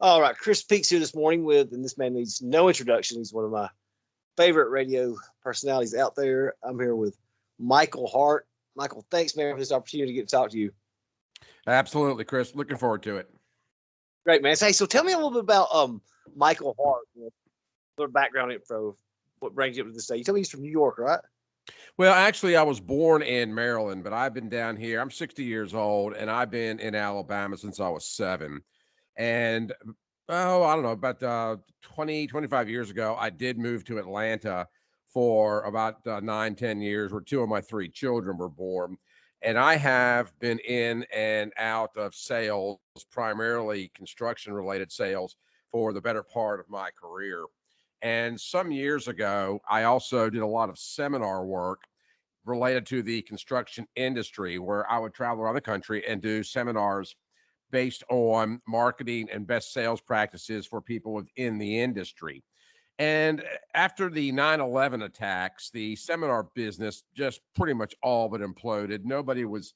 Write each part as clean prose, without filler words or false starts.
All right, Chris Peaks here this morning and this man needs no introduction. He's one of my favorite radio personalities out there. I'm here with Michael Hart. Michael, thanks, man, for this opportunity to get to talk to you. Absolutely, Chris. Looking forward to it. Great, man. Hey, so tell me a little bit about Michael Hart, a little background info, what brings you up to the state. You told me he's from New York, right? Well, actually, I was born in Maryland, but I've been down here. I'm 60 years old, and I've been in Alabama since I was 7. And, I don't know, about 20, 25 years ago, I did move to Atlanta for about 9, 10 years, where 2 of my 3 children were born. And I have been in and out of sales, primarily construction-related sales, for the better part of my career. And some years ago, I also did a lot of seminar work related to the construction industry, where I would travel around the country and do seminars based on marketing and best sales practices for people within the industry. And after the 9/11 attacks, the seminar business just pretty much all but imploded. Nobody was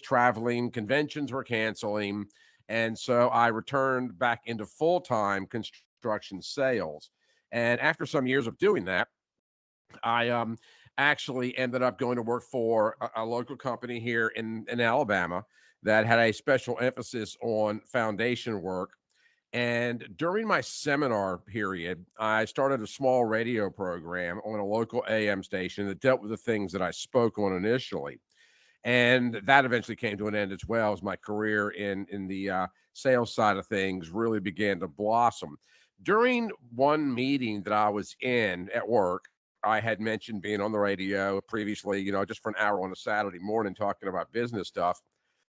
traveling, conventions were canceling, and so I returned back into full-time construction sales. And after some years of doing that, I actually ended up going to work for a local company here in Alabama that had a special emphasis on foundation work. And during my seminar period, I started a small radio program on a local AM station that dealt with the things that I spoke on initially. And that eventually came to an end as well, as my career in the sales side of things really began to blossom. During one meeting that I was in at work, I had mentioned being on the radio previously, just for an hour on a Saturday morning talking about business stuff.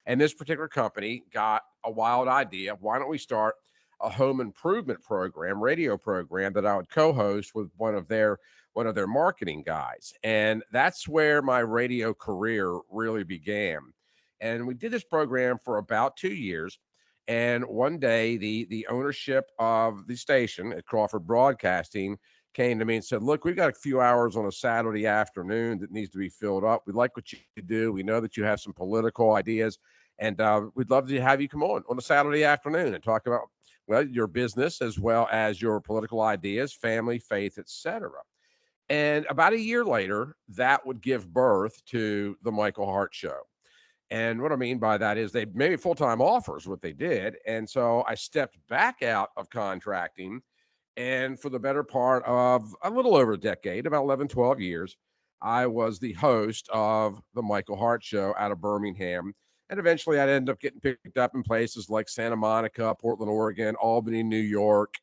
And this particular company got a wild idea. Why don't we start a home improvement program, radio program, that I would co-host with one of their marketing guys. And that's where my radio career really began. And we did this program for about 2 years. And one day, the ownership of the station at Crawford Broadcasting came to me and said, "Look, we've got a few hours on a Saturday afternoon that needs to be filled up. We like what you do. We know that you have some political ideas, and we'd love to have you come on a Saturday afternoon and talk about, well, your business as well as your political ideas, family, faith, etc." And about a year later, that would give birth to the Michael Hart Show. And what I mean by that is they made me full-time offers, what they did. And so I stepped back out of contracting. And for the better part of a little over a decade, about 11, 12 years, I was the host of the Michael Hart Show out of Birmingham. And eventually I'd end up getting picked up in places like Santa Monica, Portland, Oregon, Albany, New York,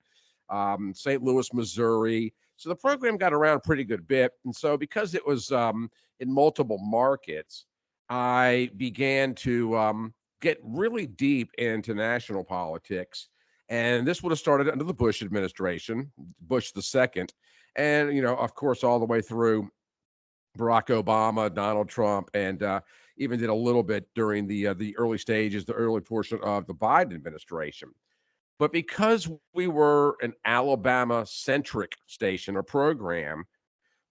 St. Louis, Missouri. So the program got around a pretty good bit. And so because it was in multiple markets, I began to get really deep into national politics. And this would have started under the Bush administration, Bush the second. And, of course, all the way through Barack Obama, Donald Trump, and even did a little bit during the early stages, the early portion of the Biden administration. But because we were an Alabama-centric station or program,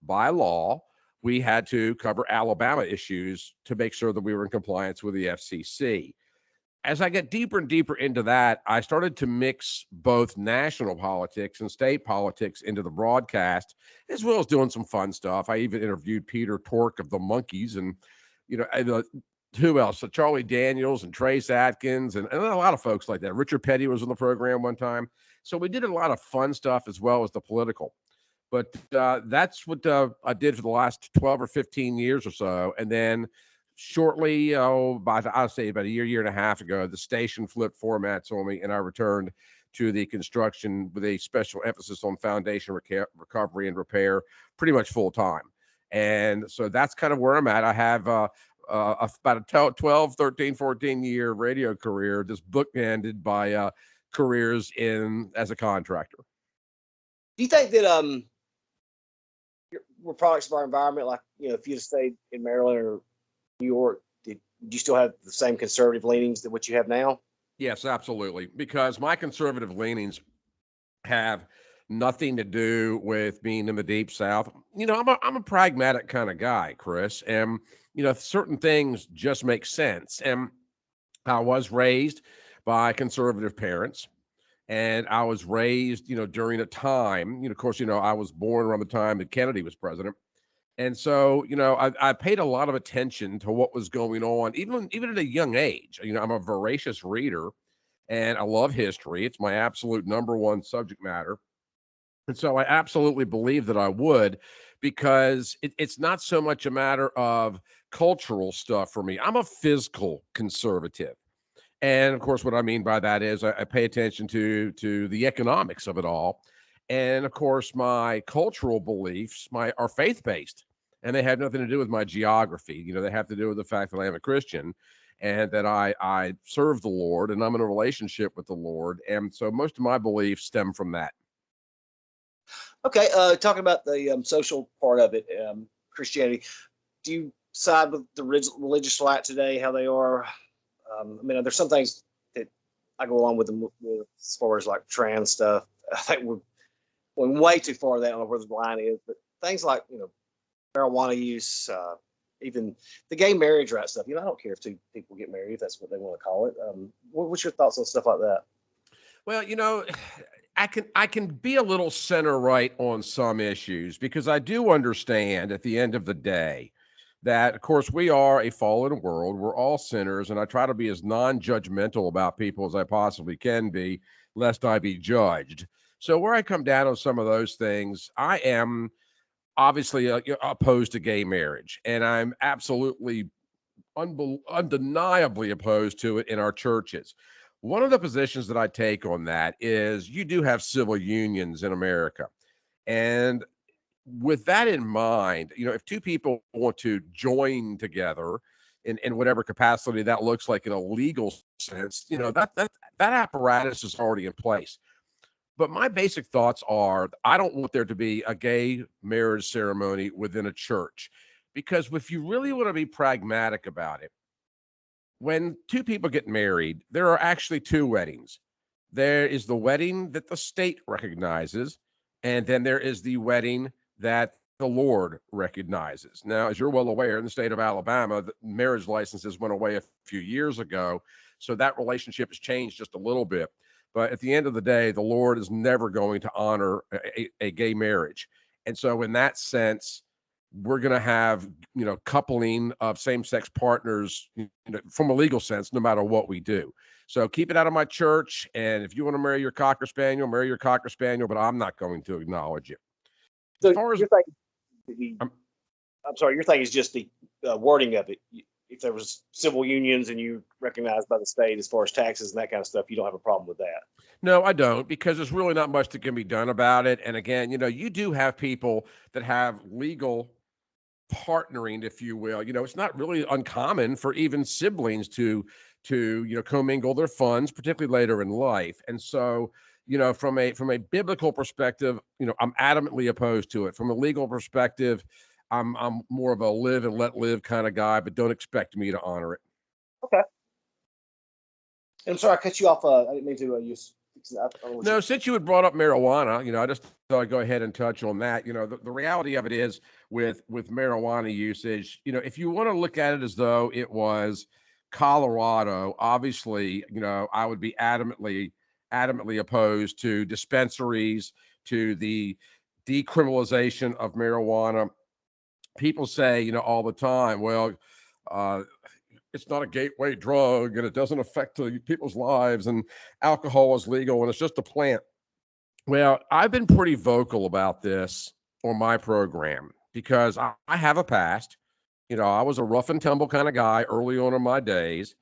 by law, we had to cover Alabama issues to make sure that we were in compliance with the FCC. As I get deeper and deeper into that, I started to mix both national politics and state politics into the broadcast, as well as doing some fun stuff. I even interviewed Peter Tork of the Monkees, and who else? So Charlie Daniels and Trace Atkins, and a lot of folks like that. Richard Petty was on the program one time. So we did a lot of fun stuff as well as the political. But that's what I did for the last 12 or 15 years or so. And then shortly, I'll say about a year and a half ago, the station flipped formats on me, and I returned to the construction with a special emphasis on foundation recovery and repair, pretty much full time. And so that's kind of where I'm at. I have about a 12, 13, 14-year radio career, just bookended by careers as a contractor. Do you think that were products of our environment, like, if you'd stayed in Maryland or New York, did you still have the same conservative leanings that what you have now? Yes, absolutely. Because my conservative leanings have nothing to do with being in the deep South. I'm a pragmatic kind of guy, Chris, and certain things just make sense. And I was raised by conservative parents, And I was raised, during a time, of course, I was born around the time that Kennedy was president. And so, I paid a lot of attention to what was going on, even at a young age. I'm a voracious reader and I love history. It's my absolute number one subject matter. And so I absolutely believe that I would, because it's not so much a matter of cultural stuff for me. I'm a physical conservative. And of course, what I mean by that is I pay attention to the economics of it all. And of course, my cultural beliefs are faith based, and they have nothing to do with my geography. They have to do with the fact that I am a Christian and that I serve the Lord and I'm in a relationship with the Lord. And so most of my beliefs stem from that. Okay, talking about the social part of it, Christianity. Do you side with the religious right today? How they are? I mean, there's some things that I go along with them with, as far as like trans stuff. I think we're going way too far. That I don't know where the line is, but things like marijuana use, even the gay marriage right stuff. I don't care if two people get married, if that's what they want to call it. What's your thoughts on stuff like that? Well, I can be a little center right on some issues, because I do understand at the end of the day that, of course, we are a fallen world. We're all sinners, and I try to be as non-judgmental about people as I possibly can be, lest I be judged. So where I come down on some of those things, I am obviously opposed to gay marriage, and I'm absolutely undeniably opposed to it in our churches. One of the positions that I take on that is you do have civil unions in America. And with that in mind, if two people want to join together in whatever capacity that looks like in a legal sense, that apparatus is already in place. But my basic thoughts are, I don't want there to be a gay marriage ceremony within a church, because if you really want to be pragmatic about it, when two people get married, there are actually two weddings. There is the wedding that the state recognizes, and then there is the wedding that the Lord recognizes. Now, as you're well aware, in the state of Alabama, the marriage licenses went away a few years ago, so that relationship has changed just a little bit. But at the end of the day, the Lord is never going to honor a gay marriage. And so, in that sense, we're going to have coupling of same-sex partners, from a legal sense, no matter what we do. So keep it out of my church, and if you want to marry your cocker spaniel, marry your cocker spaniel, but I'm not going to acknowledge it. As So far as your thing, I'm sorry, your thing is just the wording of it. If there was civil unions and you recognized by the state as far as taxes and that kind of stuff, you don't have a problem with that. No, I don't, because there's really not much that can be done about it. And again, you do have people that have legal partnering, if you will. It's not really uncommon for even siblings to commingle their funds, particularly later in life. And so, from a biblical perspective, I'm adamantly opposed to it. From a legal perspective, I'm more of a live and let live kind of guy, but don't expect me to honor it. Okay. And I'm sorry I cut you off. I didn't mean to use. No, since you had brought up marijuana, I just thought I'd go ahead and touch on that. The reality of it is, with marijuana usage, if you want to look at it as though it was Colorado, obviously, I would be adamantly opposed to dispensaries, to the decriminalization of marijuana. People say, all the time, well, uh, it's not a gateway drug and it doesn't affect people's lives, and alcohol is legal and it's just a plant. Well, I've been pretty vocal about this on my program, because I have a past. I was a rough and tumble kind of guy early on in my days.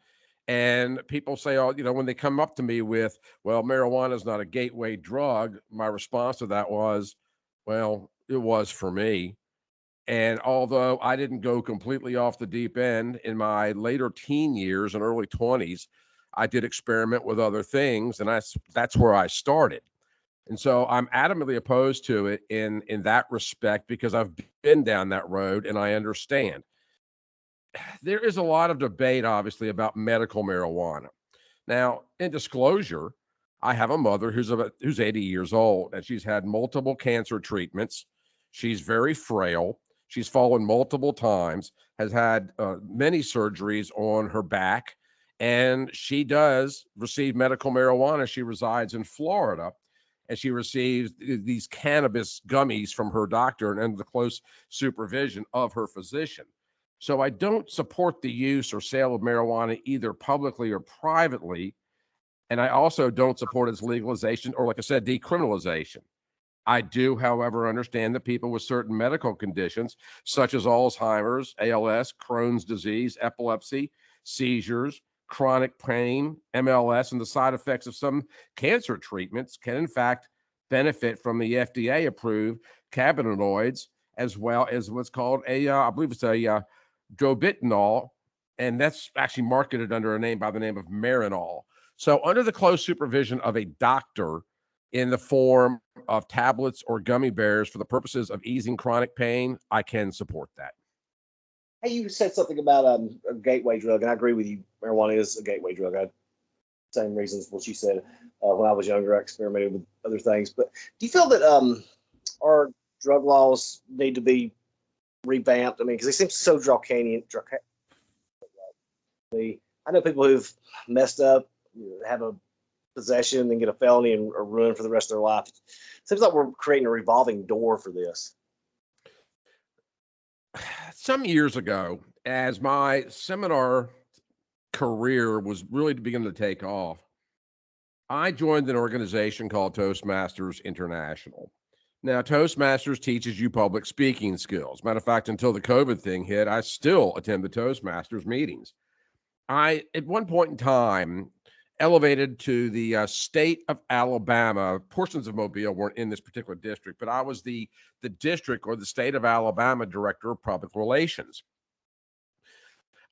And people say, oh, when they come up to me with, well, marijuana is not a gateway drug, my response to that was, well, it was for me. And although I didn't go completely off the deep end in my later teen years and early 20s, I did experiment with other things, and that's where I started. And so I'm adamantly opposed to it in that respect, because I've been down that road and I understand. There is a lot of debate, obviously, about medical marijuana. Now, in disclosure, I have a mother who's 80 years old, and she's had multiple cancer treatments. She's very frail. She's fallen multiple times, has had many surgeries on her back, And she does receive medical marijuana. She resides in Florida, and she receives these cannabis gummies from her doctor and under the close supervision of her physician. So I don't support the use or sale of marijuana either publicly or privately. And I also don't support its legalization or, like I said, decriminalization. I do, however, understand that people with certain medical conditions, such as Alzheimer's, ALS, Crohn's disease, epilepsy, seizures, chronic pain, MLS, and the side effects of some cancer treatments, can in fact benefit from the FDA approved cannabinoids, as well as what's called I believe it's a drobitanol, and that's actually marketed under a name by the name of Marinol. So, under the close supervision of a doctor in the form of tablets or gummy bears for the purposes of easing chronic pain, I can support that. Hey, you said something about a gateway drug, and I agree with you. Marijuana is a gateway drug. I had the same reasons what you said. When I was younger, I experimented with other things. But do you feel that our drug laws need to be revamped? I mean, because they seem so draconian. I know people who've messed up, have a possession and get a felony and are ruined for the rest of their life. It seems like we're creating a revolving door for this. Some years ago, as my seminar career was really beginning to take off, I joined an organization called Toastmasters International. Now, Toastmasters teaches you public speaking skills. Matter of fact, until the COVID thing hit, I still attend the Toastmasters meetings. I, at one point in time, elevated to the state of Alabama. Portions of Mobile weren't in this particular district, but I was the district or the state of Alabama director of public relations.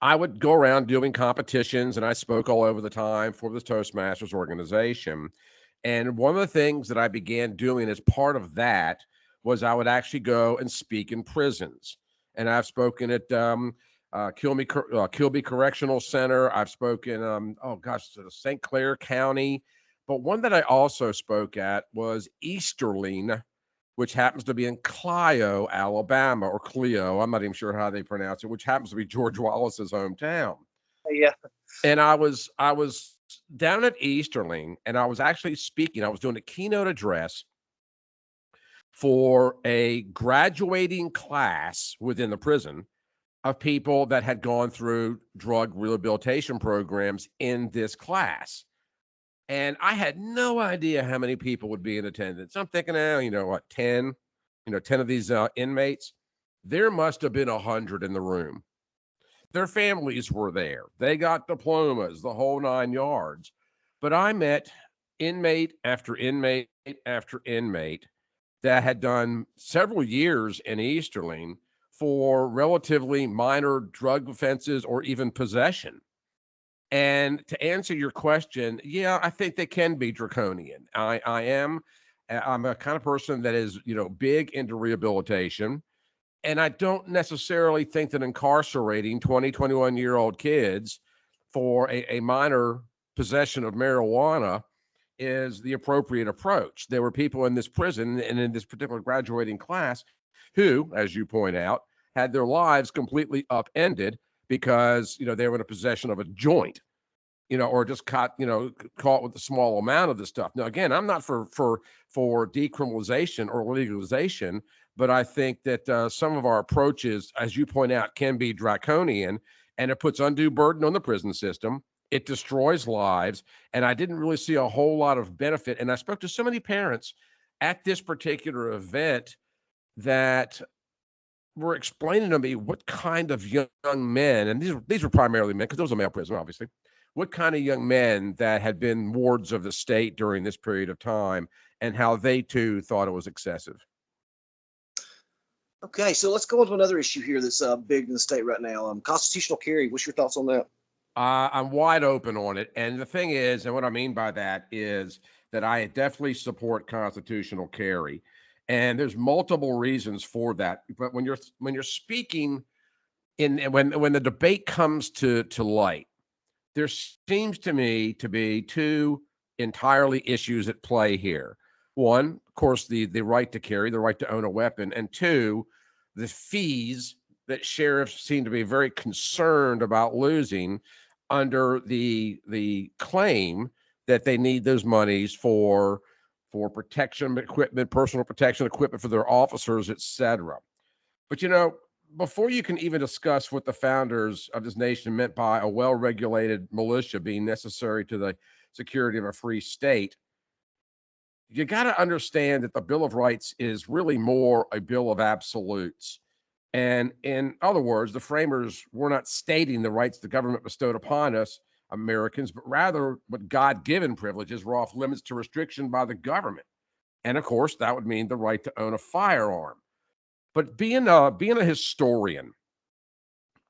I would go around doing competitions, and I spoke all over the time for this Toastmasters organization. And one of the things that I began doing as part of that was I would actually go and speak in prisons. And I've spoken at Kilby Correctional Center. I've spoken, St. Clair County. But one that I also spoke at was Easterling, which happens to be in Clio, Alabama, or Clio. I'm not even sure how they pronounce it, which happens to be George Wallace's hometown. Yeah. And I was down at Easterling, and I was actually speaking. I was doing a keynote address for a graduating class within the prison of people that had gone through drug rehabilitation programs in this class. And I had no idea how many people would be in attendance. I'm thinking, 10, 10 of these inmates. There must have been 100 in the room. Their families were there. They got diplomas, the whole 9 yards. But I met inmate after inmate after inmate that had done several years in Easterling for relatively minor drug offenses or even possession. And to answer your question, yeah, I think they can be draconian. I'm a kind of person that is, big into rehabilitation. And I don't necessarily think that incarcerating 20, 21-year-old kids for a minor possession of marijuana is the appropriate approach. There were people in this prison and in this particular graduating class who, as you point out, had their lives completely upended because, they were in a possession of a joint, or just caught with a small amount of this stuff. Now, again, I'm not for decriminalization or legalization, but I think that some of our approaches, as you point out, can be draconian, and it puts undue burden on the prison system. It destroys lives, and I didn't really see a whole lot of benefit. And I spoke to so many parents at this particular event that were explaining to me what kind of young men, and these were primarily men, because there was a male prison, obviously, what kind of young men that had been wards of the state during this period of time, and how they too thought it was excessive. Okay, so let's go on to another issue here that's big in the state right now. Constitutional carry. What's your thoughts on that? I'm wide open on it. And the thing is, and what I mean by that is that I definitely support constitutional carry. And there's multiple reasons for that. But when you're speaking when the debate comes to light, there seems to me to be two entirely issues at play here. One, of course, the right to carry, the right to own a weapon, and two, the fees that sheriffs seem to be very concerned about losing under the claim that they need those monies for protection equipment, personal protection equipment for their officers, etc. But before you can even discuss what the founders of this nation meant by a well-regulated militia being necessary to the security of a free state, you got to understand that the Bill of Rights is really more a bill of absolutes. And in other words, the framers were not stating the rights the government bestowed upon us Americans, but rather what God-given privileges were off limits to restriction by the government. And of course, that would mean the right to own a firearm. But being a historian,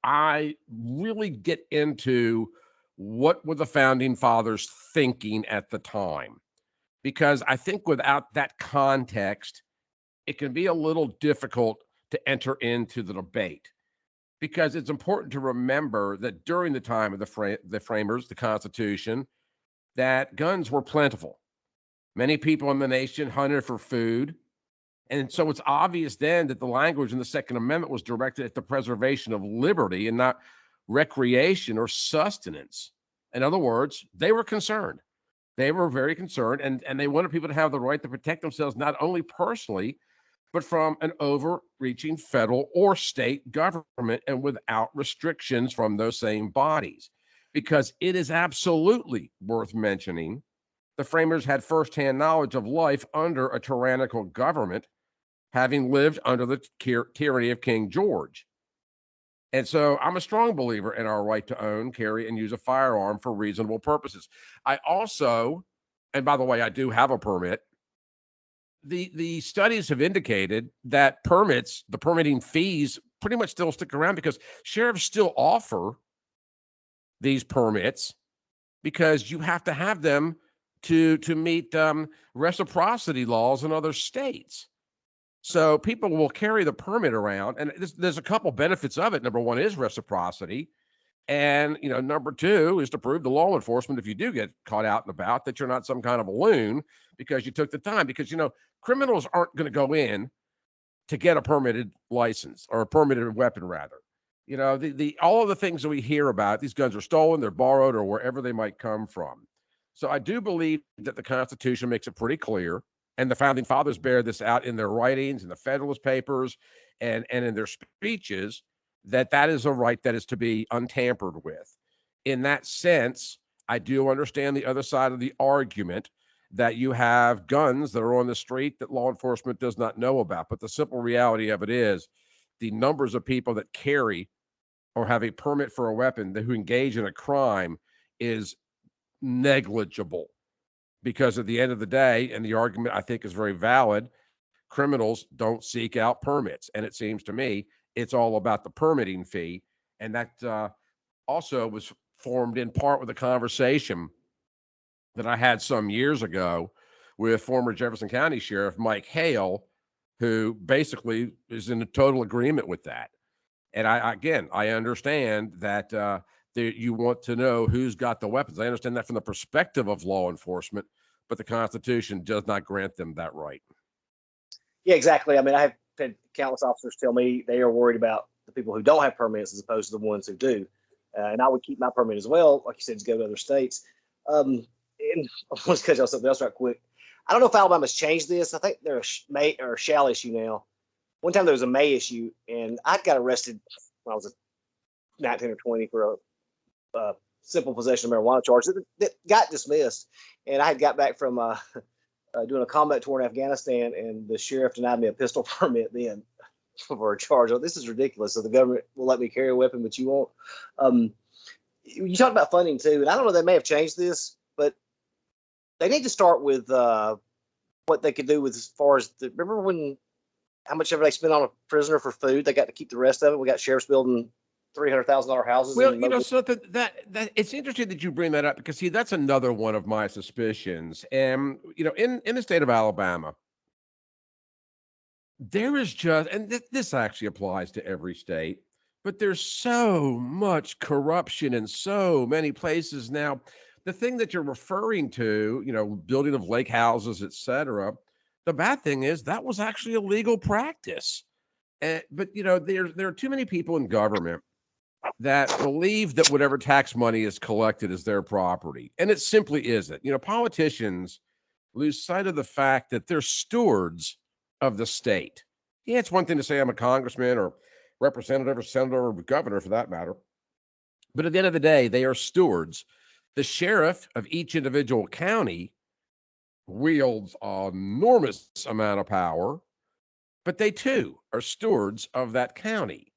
I really get into what were the founding fathers thinking at the time, because I think without that context, it can be a little difficult to enter into the debate, because it's important to remember that during the time of the framers, the Constitution, that guns were plentiful. Many people in the nation hunted for food. And so it's obvious then that the language in the Second Amendment was directed at the preservation of liberty and not recreation or sustenance. In other words, they were concerned. They were very concerned, and they wanted people to have the right to protect themselves, not only personally, but from an overreaching federal or state government and without restrictions from those same bodies. Because it is absolutely worth mentioning, the framers had firsthand knowledge of life under a tyrannical government, having lived under the tyranny of King George. And so I'm a strong believer in our right to own, carry, and use a firearm for reasonable purposes. I also, and by the way, I do have a permit. The studies have indicated that the permitting fees pretty much still stick around, because sheriffs still offer these permits because you have to have them to meet reciprocity laws in other states. So people will carry the permit around, and there's a couple benefits of it. Number one is reciprocity. And, number two is to prove to law enforcement, if you do get caught out and about, that you're not some kind of a loon because you took the time. Because, criminals aren't going to go in to get a permitted license, or a permitted weapon, rather. All of the things that we hear about, these guns are stolen, they're borrowed, or wherever they might come from. So I do believe that the Constitution makes it pretty clear, and the founding fathers bear this out in their writings, in the Federalist Papers, and in their speeches, that is a right that is to be untampered with. In that sense, I do understand the other side of the argument that you have guns that are on the street that law enforcement does not know about. But the simple reality of it is the numbers of people that carry or have a permit for a weapon who engage in a crime is negligible. Because at the end of the day, and the argument I think is very valid, criminals don't seek out permits. And it seems to me it's all about the permitting fee. And that also was formed in part with a conversation that I had some years ago with former Jefferson County Sheriff Mike Hale, who basically is in a total agreement with that. And I understand that you want to know who's got the weapons. I understand that from the perspective of law enforcement, but the Constitution does not grant them that right. Yeah, exactly. I mean, I have had countless officers tell me they are worried about the people who don't have permits as opposed to the ones who do. And I would keep my permit as well, like you said, to go to other states. And I want to cut you off something else right quick. I don't know if Alabama's changed this. I think they're a may or a shall issue now. One time there was a may issue, and I got arrested when I was 19 or 20 for a simple possession of marijuana charge that got dismissed. And I had got back from doing a combat tour in Afghanistan, and the sheriff denied me a pistol permit then for a charge. Oh, this is ridiculous. So the government will let me carry a weapon, but you won't. You talked about funding too, and I don't know, they may have changed this, but they need to start with what they could do with as far as remember when how much ever they spent on a prisoner for food, they got to keep the rest of it. We got sheriffs building $300,000 houses. Well, so that it's interesting that you bring that up, because see, that's another one of my suspicions. And in the state of Alabama, there is just, and this actually applies to every state, but there's so much corruption in so many places now. The thing that you're referring to, building of lake houses, etc. The bad thing is that was actually a legal practice. But there are too many people in government that believe that whatever tax money is collected is their property. And it simply isn't. Politicians lose sight of the fact that they're stewards of the state. Yeah, it's one thing to say I'm a congressman or representative or senator or governor for that matter. But at the end of the day, they are stewards. The sheriff of each individual county wields an enormous amount of power, but they too are stewards of that county.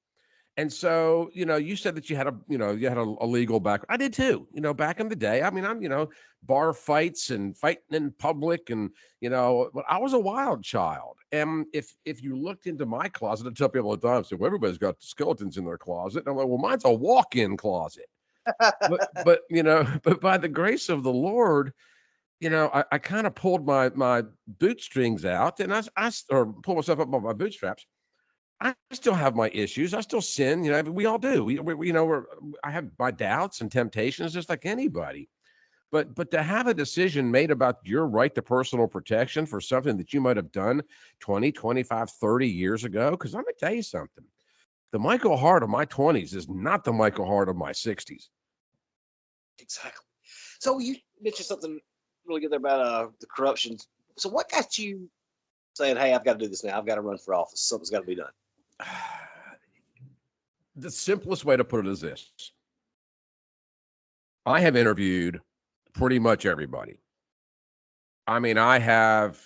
And so, you said that you had a legal background. I did too, back in the day. I mean, bar fights and fighting in public and, but I was a wild child. And if you looked into my closet, I tell people all the time, so well, everybody's got skeletons in their closet. And I'm like, well, mine's a walk-in closet. But but by the grace of the Lord, I kind of pulled my bootstrings out and or pulled myself up by my bootstraps. I still have my issues. I still sin. We all do. I have my doubts and temptations just like anybody. But to have a decision made about your right to personal protection for something that you might have done 20, 25, 30 years ago, because I'm going to tell you something. The Michael Hart of my 20s is not the Michael Hart of my 60s. Exactly. So you mentioned something really good there about the corruption. So what got you saying, hey, I've got to do this now. I've got to run for office. Something's got to be done. The simplest way to put it is this. I have interviewed pretty much everybody. I mean, I've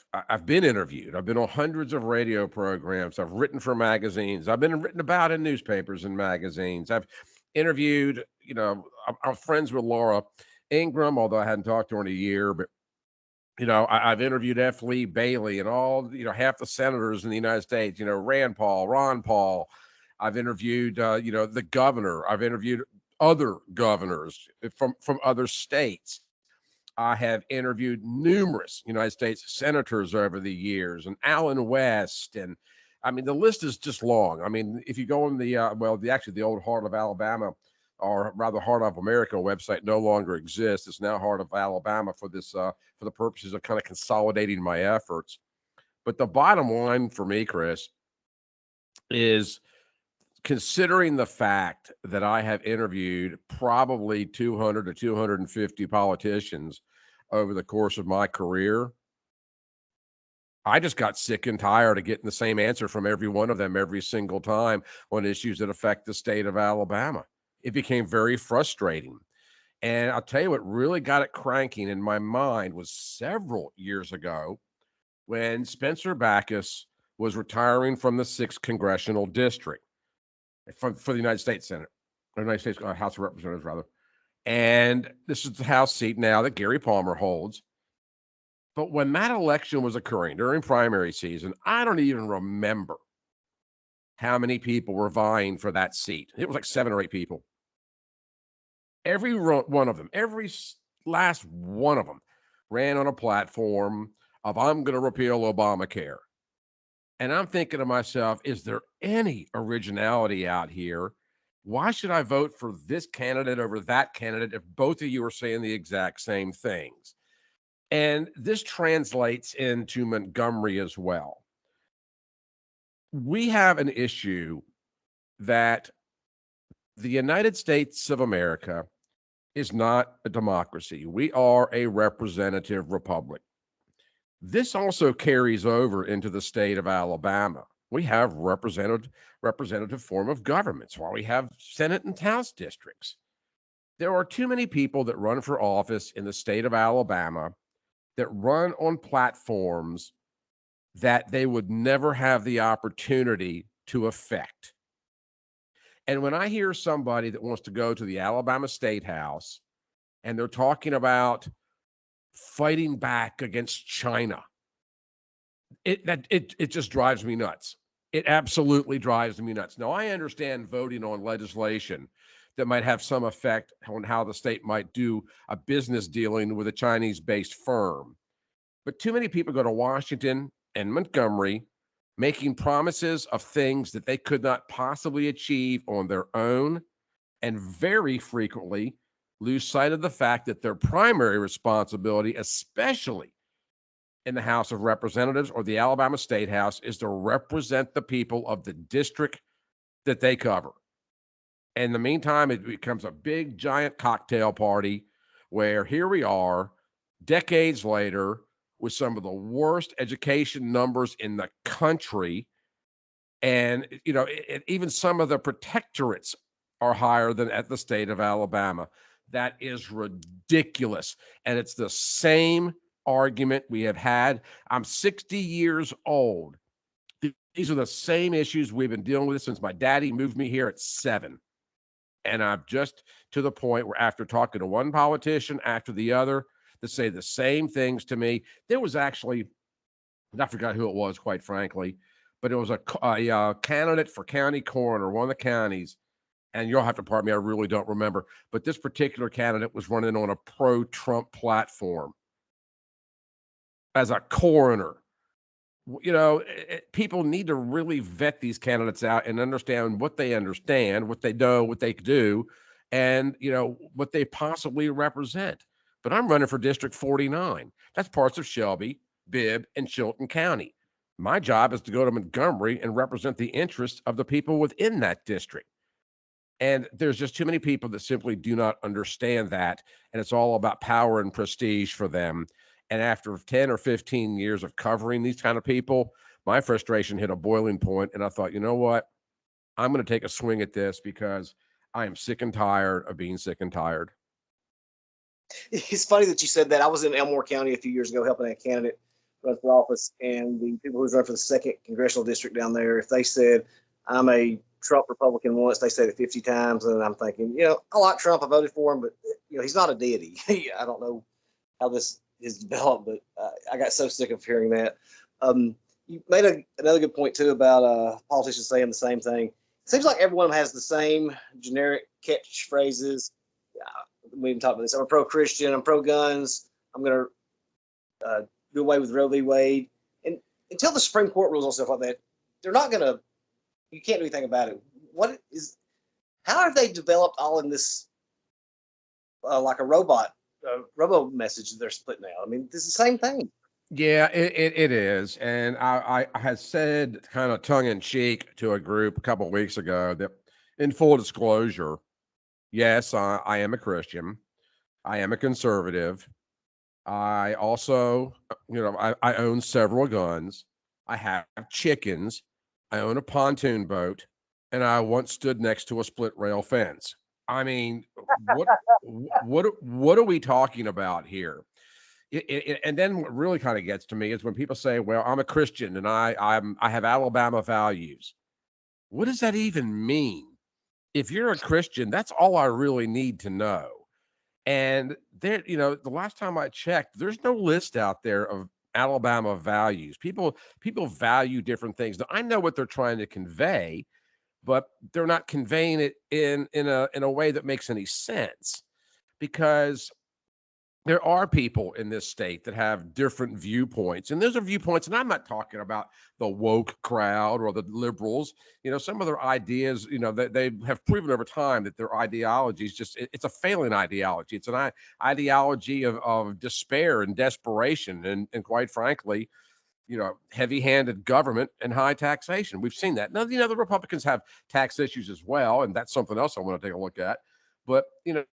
been interviewed. I've been on hundreds of radio programs. I've written for magazines. I've been written about in newspapers and magazines. I've interviewed, I'm friends with Laura Ingraham, although I hadn't talked to her in a year, but I've interviewed F. Lee Bailey and all, half the senators in the United States, Rand Paul, Ron Paul. I've interviewed, the governor. I've interviewed other governors from other states. I have interviewed numerous United States senators over the years and Allen West. And I mean, the list is just long. I mean, if you go on the old Heart of Alabama, or rather Heart of America website no longer exists. It's now Heart of Alabama for the purposes of kind of consolidating my efforts. But the bottom line for me, Chris, is considering the fact that I have interviewed probably 200 to 250 politicians over the course of my career, I just got sick and tired of getting the same answer from every one of them every single time on issues that affect the state of Alabama. It became very frustrating. And I'll tell you what really got it cranking in my mind was several years ago when Spencer Backus was retiring from the 6th Congressional District for the United States Senate, or United States House of Representatives, rather. And this is the House seat now that Gary Palmer holds. But when that election was occurring during primary season, I don't even remember how many people were vying for that seat. It was like 7 or 8 people. Every one of them, every last one of them ran on a platform of I'm going to repeal Obamacare. And I'm thinking to myself, is there any originality out here? Why should I vote for this candidate over that candidate if both of you are saying the exact same things? And this translates into Montgomery as well. We have an issue that the United States of America is not a democracy. We are a representative republic. This also carries over into the state of Alabama. We have representative form of government. That's why we have Senate and House districts. There are too many people that run for office in the state of Alabama that run on platforms that they would never have the opportunity to affect. And when I hear somebody that wants to go to the Alabama State House and they're talking about fighting back against China, it just drives me nuts. It absolutely drives me nuts. Now, I understand voting on legislation that might have some effect on how the state might do a business dealing with a Chinese-based firm. But too many people go to Washington and Montgomery making promises of things that they could not possibly achieve on their own, and very frequently lose sight of the fact that their primary responsibility, especially in the House of Representatives or the Alabama State House, is to represent the people of the district that they cover. In the meantime, it becomes a big giant cocktail party where here we are decades later with some of the worst education numbers in the country. And, even some of the protectorates are higher than at the state of Alabama. That is ridiculous. And it's the same argument we have had. I'm 60 years old. These are the same issues we've been dealing with since my daddy moved me here at 7. And I'm just to the point where after talking to one politician after the other that say the same things to me, there was actually, I forgot who it was, quite frankly, but it was a candidate for county coroner, one of the counties, and you'll have to pardon me, I really don't remember, but this particular candidate was running on a pro-Trump platform as a coroner. People need to really vet these candidates out and understand, what they know, what they do, and what they possibly represent. But I'm running for District 49. That's parts of Shelby, Bibb, and Chilton County. My job is to go to Montgomery and represent the interests of the people within that district. And there's just too many people that simply do not understand that. And it's all about power and prestige for them. And after 10 or 15 years of covering these kind of people, my frustration hit a boiling point. And I thought, you know what? I'm going to take a swing at this because I am sick and tired of being sick and tired. It's funny that you said that. I was in Elmore County a few years ago helping a candidate run for office, and the people who run for the 2nd congressional district down there, if they said, I'm a Trump Republican once, they said it 50 times, and I'm thinking, I like Trump, I voted for him, but he's not a deity. I don't know how this is developed, but I got so sick of hearing that. You made another good point too about politicians saying the same thing. It seems like everyone has the same generic catchphrases. We even talked about this. I'm a pro-Christian. I'm pro-guns. I'm going to do away with Roe v. Wade. And until the Supreme Court rules on stuff like that, they're not going to. You can't do anything about it. How have they developed all in this, like a robo message that they're splitting out? I mean, this is the same thing. Yeah, it is. And I had said, kind of tongue in cheek, to a group a couple of weeks ago that, in full disclosure, yes, I am a Christian. I am a conservative. I also, I own several guns. I have chickens. I own a pontoon boat. And I once stood next to a split rail fence. I mean, what are we talking about here? And then what really kind of gets to me is when people say, well, I'm a Christian and I have Alabama values. What does that even mean? If you're a Christian, that's all I really need to know. And there, the last time I checked, there's no list out there of Alabama values. People value different things. Now, I know what they're trying to convey, but they're not conveying it in a way that makes any sense, because there are people in this state that have different viewpoints, and those are viewpoints, and I'm not talking about the woke crowd or the liberals. Some of their ideas, they have proven over time that their ideology is it's a failing ideology. It's an ideology of despair and desperation, and quite frankly, heavy-handed government and high taxation. We've seen that. Now, the Republicans have tax issues as well, and that's something else I want to take a look at. But,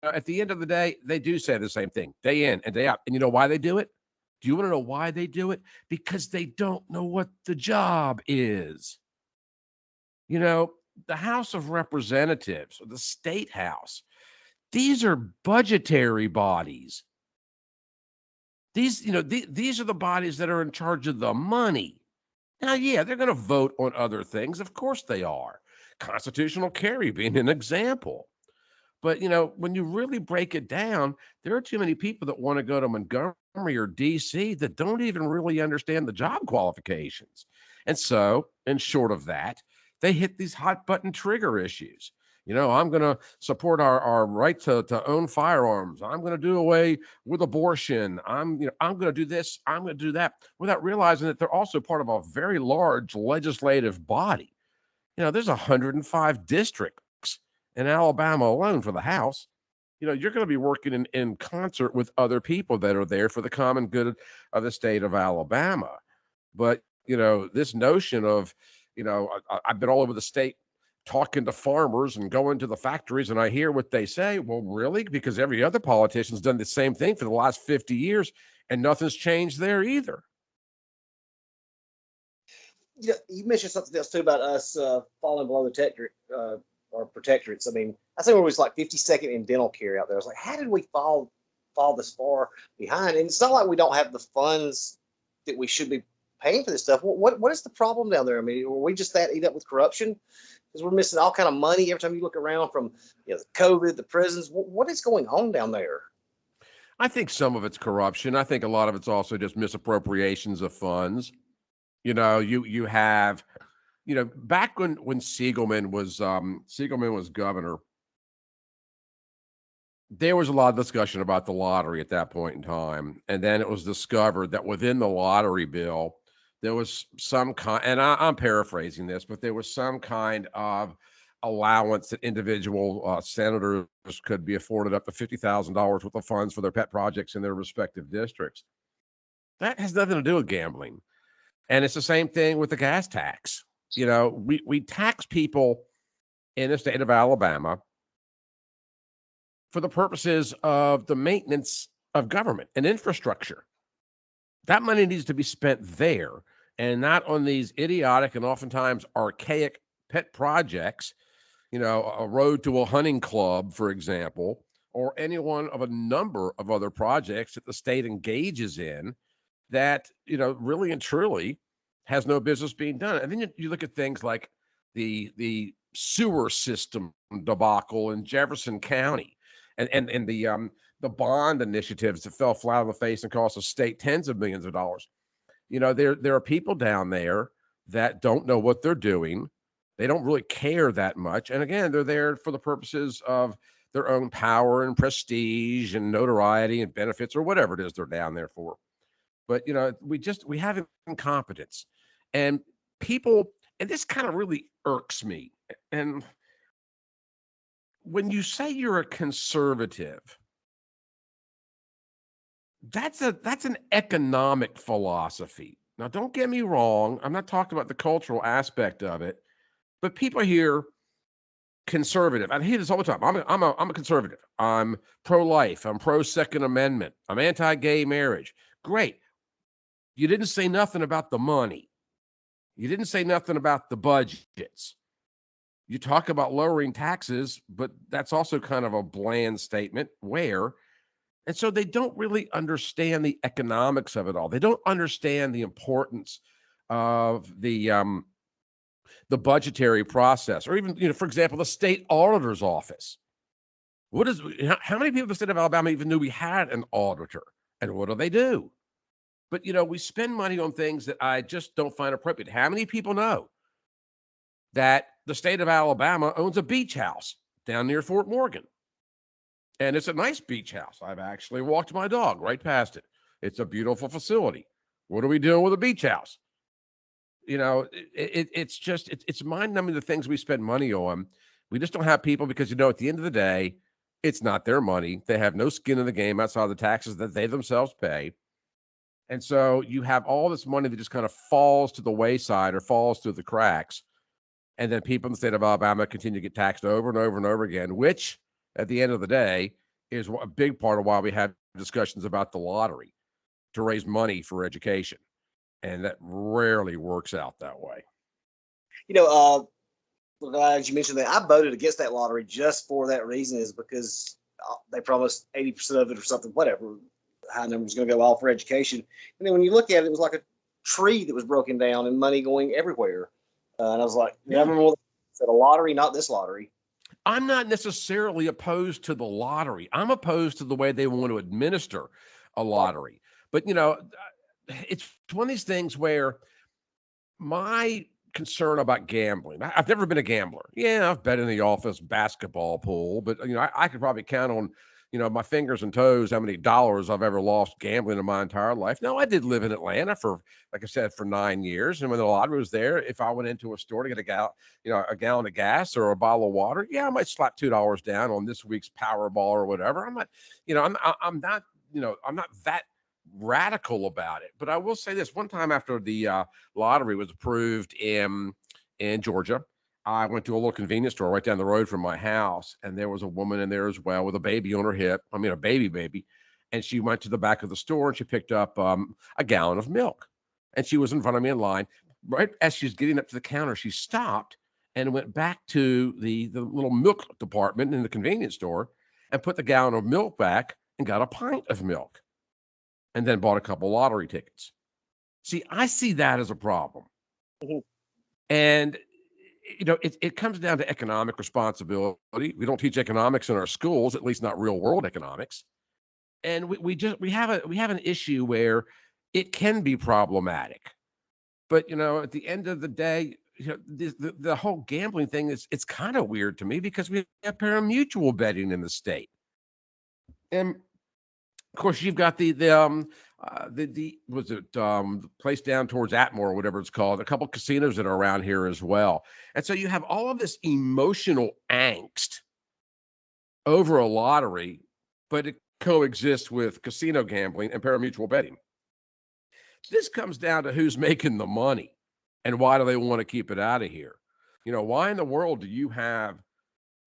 at the end of the day, they do say the same thing day in and day out. And you know why they do it? Do you want to know why they do it? Because they don't know what the job is. The House of Representatives, or the State House, these are budgetary bodies. These are the bodies that are in charge of the money. Now, yeah, they're going to vote on other things. Of course they are. Constitutional carry being an example. But, when you really break it down, there are too many people that want to go to Montgomery or DC that don't even really understand the job qualifications. And so, in short of that, they hit these hot button trigger issues. I'm going to support our right to own firearms. I'm going to do away with abortion. I'm going to do this. I'm going to do that, without realizing that they're also part of a very large legislative body. There's 105 districts in Alabama alone for the House. You're going to be working in concert with other people that are there for the common good of the state of Alabama. But, this notion of, I've been all over the state talking to farmers and going to the factories, and I hear what they say. Well, really? Because every other politician's done the same thing for the last 50 years, and nothing's changed there either. You mentioned something else too about us falling below the or protectorates. I mean, I think it was like 52nd in dental care out there. I was like, how did we fall this far behind? And it's not like we don't have the funds that we should be paying for this stuff. What is the problem down there? I mean, are we just that eat up with corruption? Because we're missing all kind of money every time you look around, from the COVID, the prisons. What is going on down there? I think some of it's corruption. I think a lot of it's also just misappropriations of funds. You have, back when Siegelman was governor, there was a lot of discussion about the lottery at that point in time. And then it was discovered that within the lottery bill, there was some kind, and I'm paraphrasing this, but there was some kind of allowance that individual senators could be afforded up to $50,000 worth of funds for their pet projects in their respective districts. That has nothing to do with gambling. And it's the same thing with the gas tax. We tax people in the state of Alabama for the purposes of the maintenance of government and infrastructure. That money needs to be spent there and not on these idiotic and oftentimes archaic pet projects, a road to a hunting club, for example, or any one of a number of other projects that the state engages in that, really and truly has no business being done. And then you look at things like the sewer system debacle in Jefferson County, and the bond initiatives that fell flat on the face and cost the state tens of millions of dollars. There are people down there that don't know what they're doing. They don't really care that much. And again, they're there for the purposes of their own power and prestige and notoriety and benefits or whatever it is they're down there for. But we have incompetence, and people, and this kind of really irks me. And when you say you're a conservative, that's an economic philosophy. Now, don't get me wrong. I'm not talking about the cultural aspect of it, but people hear conservative. I hear this all the time. I'm a conservative. I'm pro-life. I'm pro-Second Amendment. I'm anti-gay marriage. Great. You didn't say nothing about the money. You didn't say nothing about the budgets. You talk about lowering taxes, but that's also kind of a bland statement. Where? And so they don't really understand the economics of it all. They don't understand the importance of the budgetary process, or even, for example, the state auditor's office. How many people in the state of Alabama even knew we had an auditor? And what do? But, we spend money on things that I just don't find appropriate. How many people know that the state of Alabama owns a beach house down near Fort Morgan? And it's a nice beach house. I've actually walked my dog right past it. It's a beautiful facility. What are we doing with a beach house? It's mind-numbing the things we spend money on. We just don't have people because, at the end of the day, it's not their money. They have no skin in the game outside of the taxes that they themselves pay. And so you have all this money that just kind of falls to the wayside or falls through the cracks. And then people in the state of Alabama continue to get taxed over and over and over again, which at the end of the day is a big part of why we have discussions about the lottery, to raise money for education. And that rarely works out that way. As you mentioned that, I voted against that lottery just for that reason, is because they promised 80% of it or something, whatever. High number was going to go all for education. And then when you look at it, it was like a tree that was broken down and money going everywhere. And I was like, I remember when they said a lottery, not this lottery. I'm not necessarily opposed to the lottery. I'm opposed to the way they want to administer a lottery. But, it's one of these things where my concern about gambling, I've never been a gambler. Yeah, I've bet in the office basketball pool, but, I could probably count on, my fingers and toes how many dollars I've ever lost gambling in my entire life. Now, I did live in Atlanta for, like I said, for 9 years. And when the lottery was there, if I went into a store to get a gallon of gas or a bottle of water, I might slap $2 down on this week's Powerball or whatever. I'm not, I'm not that radical about it. But I will say this: one time after the lottery was approved in Georgia, I went to a little convenience store right down the road from my house, and there was a woman in there as well with a baby on her hip. I mean, a baby. And she went to the back of the store and she picked up a gallon of milk. And she was in front of me in line. Right as she's getting up to the counter, she stopped and went back to the little milk department in the convenience store and put the gallon of milk back and got a pint of milk and then bought a couple lottery tickets. See, I see that as a problem. Mhm. And it comes down to economic responsibility. We don't teach economics in our schools, at least not real world economics. And we have an issue where it can be problematic. But at the end of the day, the whole gambling thing it's kind of weird to me because we have pari-mutuel betting in the state. And of course, you've got the was it the place down towards Atmore or whatever it's called, a couple casinos that are around here as well. And so you have all of this emotional angst over a lottery, but it coexists with casino gambling and pari-mutuel betting. This comes down to who's making the money and why do they want to keep it out of here? Why in the world do you have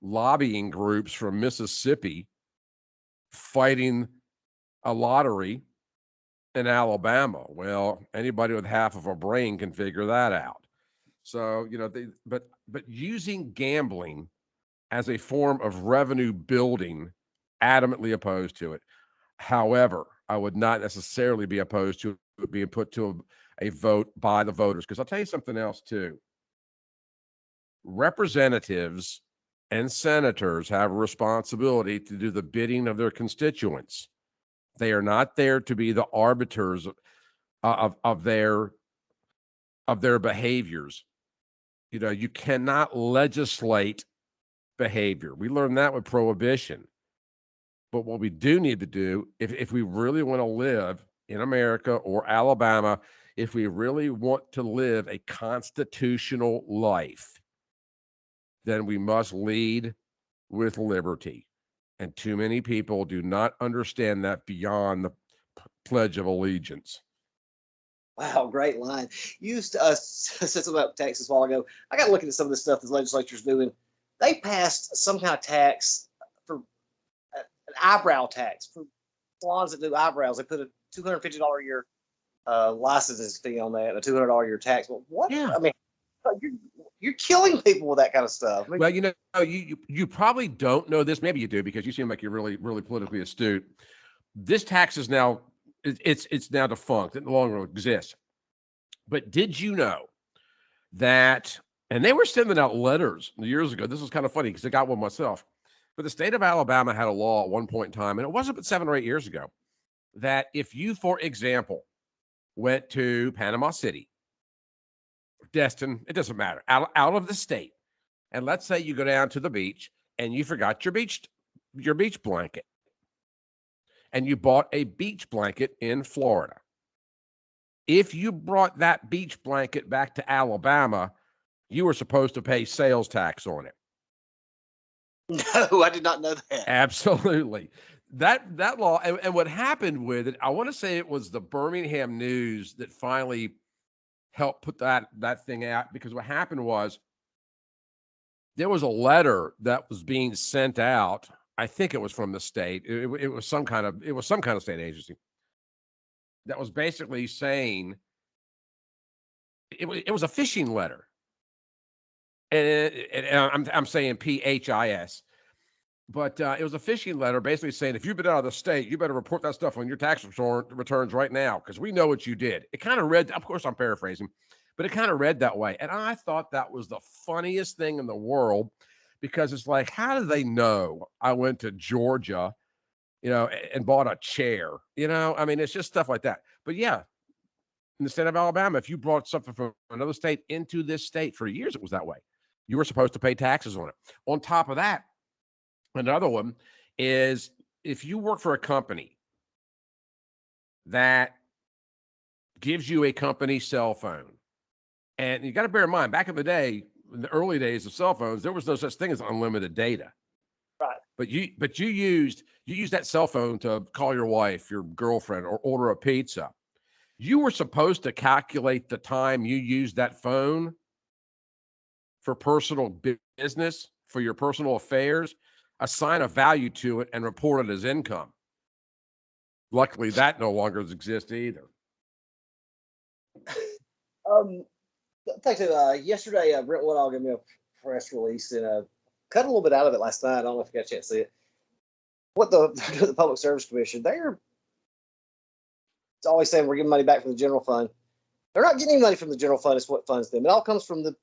lobbying groups from Mississippi fighting a lottery in Alabama? Well, anybody with half of a brain can figure that out. So, but using gambling as a form of revenue building, adamantly opposed to it. However, I would not necessarily be opposed to it being put to a vote by the voters. Because I'll tell you something else too. Representatives and senators have a responsibility to do the bidding of their constituents. They are not there to be the arbiters of their behaviors. You cannot legislate behavior. We learned that with prohibition. But what we do need to do, if we really want to live in America or Alabama, if we really want to live a constitutional life, then we must lead with liberty. And too many people do not understand that beyond the Pledge of Allegiance. Wow, great line. You said something about Texas a while ago. I got looking at some of the stuff the legislature's doing. They passed some kind of tax for an eyebrow tax for salons that do eyebrows. They put a $250 a year licenses fee on that, and a $200 a year tax. Well, what? Yeah. I mean, you're killing people with that kind of stuff. I mean, Well, you probably don't know this. Maybe you do because you seem like you're really, really politically astute. This tax is now it's now defunct. It no longer exists. But did you know that? And they were sending out letters years ago. This was kind of funny because I got one myself. But the state of Alabama had a law at one point in time, and it wasn't but 7 or 8 years ago, that if you, for example, went to Panama City, Destin, it doesn't matter, out of the state, and let's say you go down to the beach and you forgot your beach blanket, and you bought a beach blanket in Florida. If you brought that beach blanket back to Alabama, you were supposed to pay sales tax on it. no, I did not know that. Absolutely. That law, and what happened with it, I want to say it was the Birmingham News that finally helped put that thing out, because what happened was there was a letter that was being sent out. I think it was from the state. It was some kind of state agency that was basically saying it was a phishing letter, and I'm saying PHIS. But it was a phishing letter basically saying, if you've been out of the state, you better report that stuff on your tax returns right now, because we know what you did. It kind of read, of course, I'm paraphrasing, but it kind of read that way. And I thought that was the funniest thing in the world, because it's like, how do they know I went to Georgia, and bought a chair? I mean, it's just stuff like that. But yeah, in the state of Alabama, if you brought something from another state into this state, for years it was that way. You were supposed to pay taxes on it. On top of that, another one is if you work for a company that gives you a company cell phone, and you got to bear in mind, back in the day, in the early days of cell phones, there was no such thing as unlimited data. Right. But you used that cell phone to call your wife, your girlfriend, or order a pizza. You were supposed to calculate the time you used that phone for personal business, for your personal affairs, assign a value to it and report it as income. Luckily, that no longer exists either. Thanks. Yesterday, Brent Woodall gave me a press release and cut a little bit out of it last night. I don't know if you got a chance to see it. What the Public Service Commission, they're always saying we're giving money back from the general fund. They're not getting any money from the general fund. It's what funds them. It all comes from the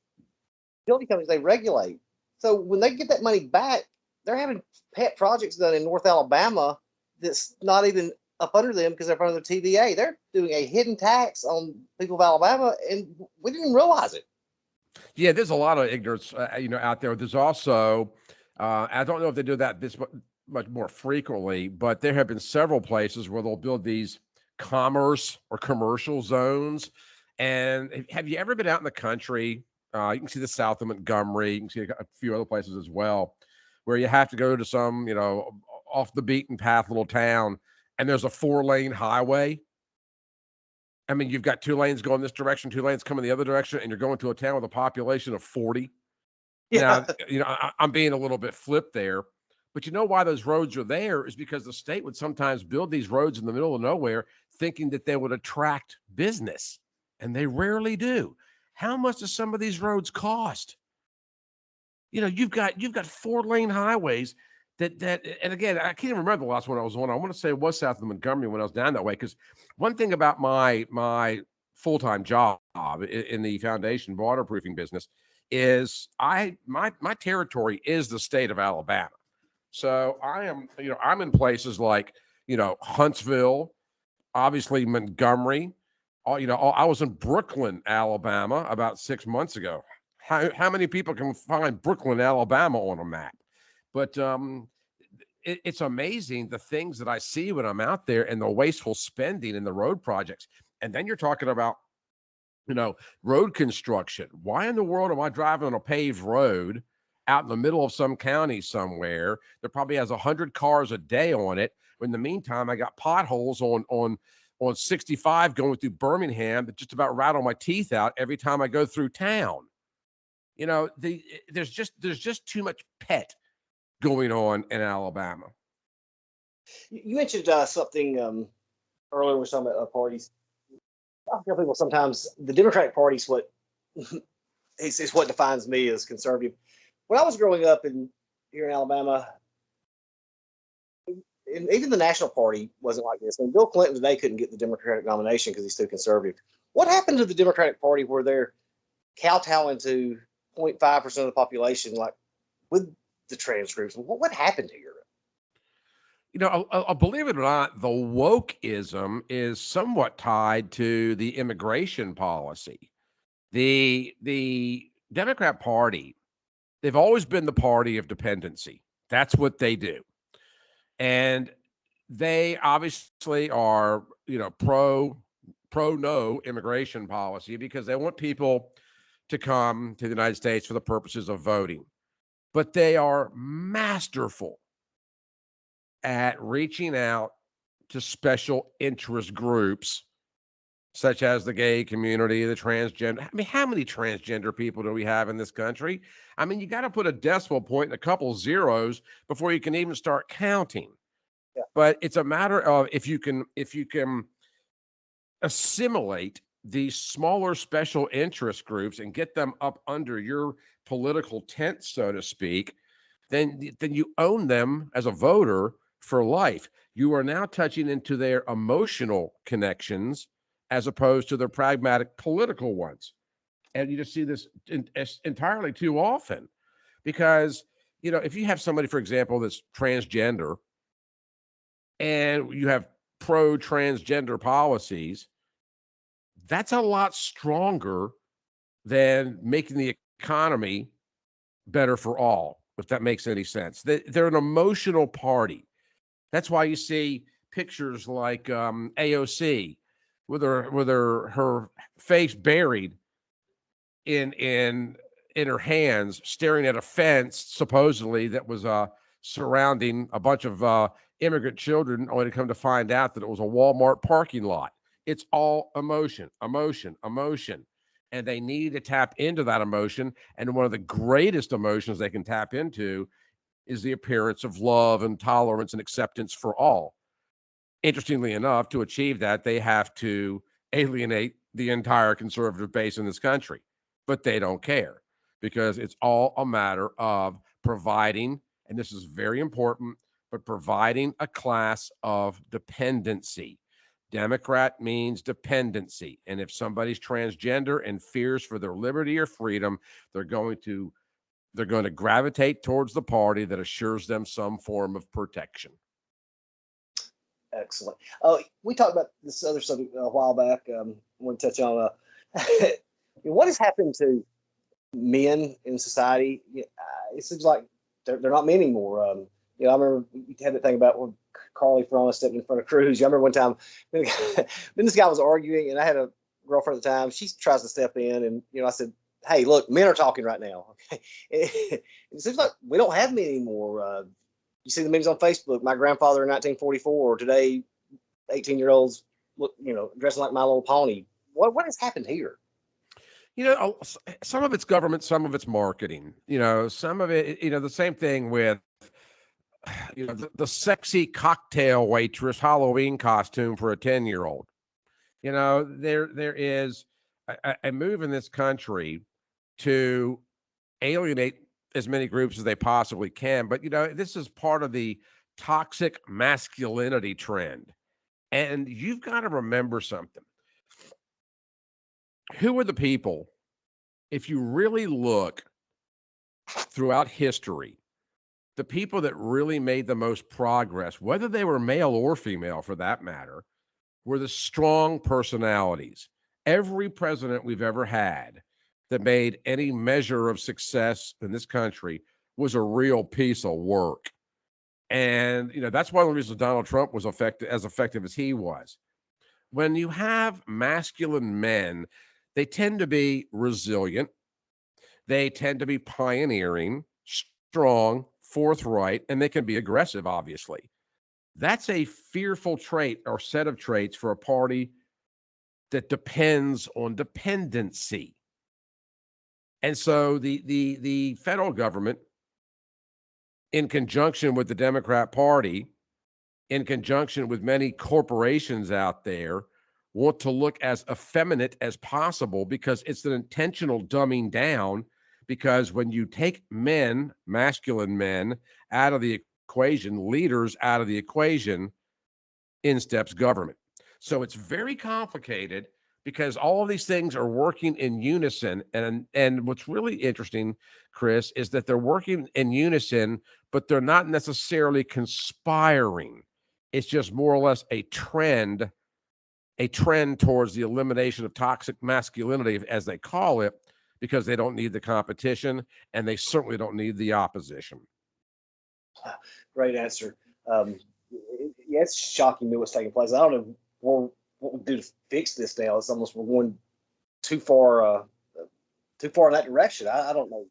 utility companies they regulate. So when they get that money back, they're having pet projects done in North Alabama that's not even up under them because they're under the TVA. They're doing a hidden tax on people of Alabama, and we didn't even realize it. Yeah, there's a lot of ignorance, out there. There's also, I don't know if they do that this much more frequently, but there have been several places where they'll build these commerce or commercial zones. And have you ever been out in the country? You can see the south of Montgomery. You can see a few other places as well, where you have to go to some, off the beaten path little town, and there's a 4-lane highway. I mean, you've got 2 lanes going this direction, 2 lanes coming the other direction, and you're going to a town with a population of 40. Yeah. Now, I'm being a little bit flipped there, but you know why those roads are there is because the state would sometimes build these roads in the middle of nowhere thinking that they would attract business, and they rarely do. How much do some of these roads cost? You've got 4-lane highways that, and again, I can't even remember the last one I was on. I want to say it was south of Montgomery when I was down that way. Because one thing about my full-time job in the foundation waterproofing business is my territory is the state of Alabama. So I'm in places like, Huntsville, obviously Montgomery. I was in Brooklyn, Alabama about 6 months ago. How many people can find Brooklyn, Alabama on a map? But it's amazing the things that I see when I'm out there and the wasteful spending in the road projects. And then you're talking about, road construction. Why in the world am I driving on a paved road out in the middle of some county somewhere that probably has 100 cars a day on it? In the meantime, I got potholes on 65 going through Birmingham that just about rattle my teeth out every time I go through town. There's just too much pet going on in Alabama. You mentioned something earlier. We're talking about parties. I tell people sometimes the Democratic Party is what it's what defines me as conservative. When I was growing up here in Alabama, and even the National Party wasn't like this. Bill Clinton today couldn't get the Democratic nomination because he's too conservative. What happened to the Democratic Party where they're kowtowing to 0.5% of the population, like with the trans groups? What happened here? Believe it or not, the wokeism is somewhat tied to the immigration policy. The Democrat Party, they've always been the party of dependency. That's what they do. And they obviously are, pro no immigration policy because they want people to come to the United States for the purposes of voting. But they are masterful at reaching out to special interest groups such as the gay community, the transgender. I mean, how many transgender people do we have in this country? I mean, you got to put a decimal point and a couple zeros before you can even start counting. Yeah. But it's a matter of if you can assimilate these smaller special interest groups and get them up under your political tent, so to speak, then you own them as a voter for life. You are now touching into their emotional connections as opposed to their pragmatic political ones. And you just see this entirely too often because, if you have somebody, for example, that's transgender and you have pro-transgender policies, that's a lot stronger than making the economy better for all, if that makes any sense. They're an emotional party. That's why you see pictures like AOC with her face buried in her hands, staring at a fence supposedly that was surrounding a bunch of immigrant children, only to come to find out that it was a Walmart parking lot. It's all emotion, emotion, emotion. and they need to tap into that emotion. And one of the greatest emotions they can tap into is the appearance of love and tolerance and acceptance for all. Interestingly enough, to achieve that, they have to alienate the entire conservative base in this country, but they don't care because it's all a matter of providing, and this is very important, but providing a class of dependency. Democrat means dependency. And if somebody's transgender and fears for their liberty or freedom, they're going to they're going to gravitate towards the party that assures them some form of protection. Excellent. We talked about this other subject a while back. I want to touch on what has happened to men in society. It seems like they're not men anymore. I remember we had that thing about when Carly Ferrona stepped in front of Cruz. I remember one time when this guy was arguing, and I had a girlfriend at the time. She tries to step in, and I said, "Hey, look, men are talking right now." Okay, it seems like we don't have men anymore. You see the memes on Facebook. My grandfather in 1944. Today, 18-year-olds look, dressing like My Little Pony. What has happened here? Some of it's government, some of it's marketing. Some of it. The same thing with the sexy cocktail waitress Halloween costume for a 10-year-old. There is a move in this country to alienate as many groups as they possibly can. But, this is part of the toxic masculinity trend. And you've got to remember something. Who are the people, if you really look throughout history, the people that really made the most progress, whether they were male or female for that matter, were the strong personalities. Every president we've ever had that made any measure of success in this country was a real piece of work. And, that's one of the reasons Donald Trump was as effective as he was. When you have masculine men, they tend to be resilient. They tend to be pioneering, strong, forthright, and they can be aggressive, obviously. That's a fearful trait or set of traits for a party that depends on dependency. And so the federal government, in conjunction with the Democrat Party, in conjunction with many corporations out there, want to look as effeminate as possible because it's an intentional dumbing down. Because when you take men, masculine men, out of the equation, leaders out of the equation, in steps government. So it's very complicated because all of these things are working in unison. And what's really interesting, Chris, is that they're working in unison, but they're not necessarily conspiring. It's just more or less a trend towards the elimination of toxic masculinity, as they call it, because they don't need the competition and they certainly don't need the opposition. Great answer. Yeah, it's shocking me what's taking place. I don't know what we do to fix this now. It's almost we're going too far in that direction. I don't know.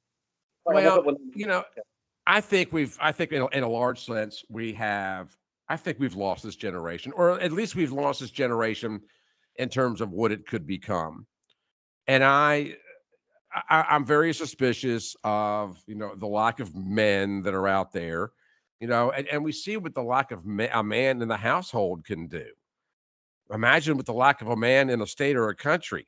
Well, I think in a large sense I think we've lost this generation, or at least we've lost this generation in terms of what it could become. And I'm very suspicious of the lack of men that are out there, and we see what the lack of a man in the household can do. Imagine what the lack of a man in a state or a country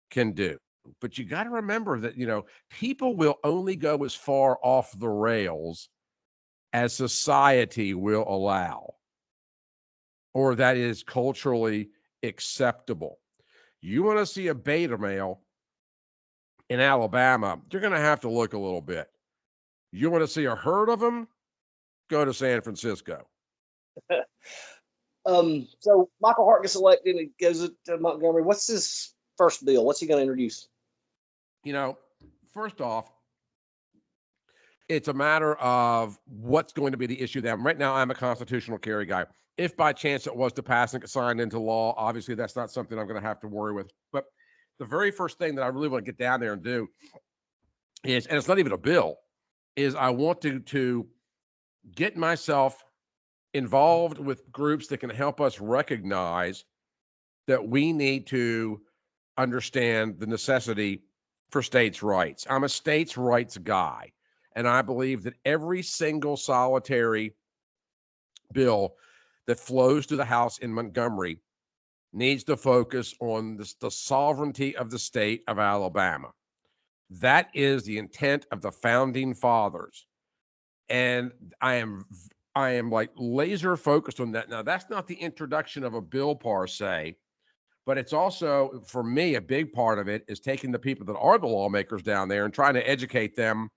can do. But you got to remember that people will only go as far off the rails as society will allow, or that is culturally acceptable. You want to see a beta male in Alabama, you're going to have to look a little bit. You want to see a herd of them? Go to San Francisco. So Michael Hart gets elected and he goes to Montgomery. What's his first bill? What's he going to introduce? First off, it's a matter of what's going to be the issue there. Right now, I'm a constitutional carry guy. If by chance it was to pass and get signed into law, obviously that's not something I'm going to have to worry with. But the very first thing that I really want to get down there and do is, and it's not even a bill, is I want to get myself involved with groups that can help us recognize that we need to understand the necessity for states' rights. I'm a states' rights guy, and I believe that every single solitary bill that flows to the House in Montgomery needs to focus on the sovereignty of the state of Alabama. That is the intent of the founding fathers. And I am like laser focused on that. Now, that's not the introduction of a bill per se, but it's also, for me, a big part of it is taking the people that are the lawmakers down there and trying to educate them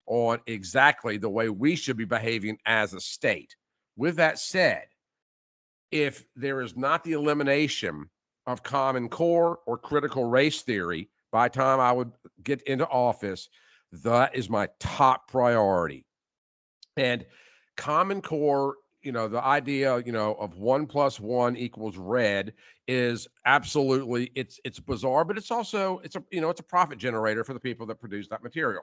on exactly the way we should be behaving as a state. With that said, if there is not the elimination of Common Core or critical race theory by the time I would get into office, that is my top priority. And Common Core, the idea, of 1 + 1 = red is absolutely, it's bizarre, but it's also, it's a profit generator for the people that produce that material.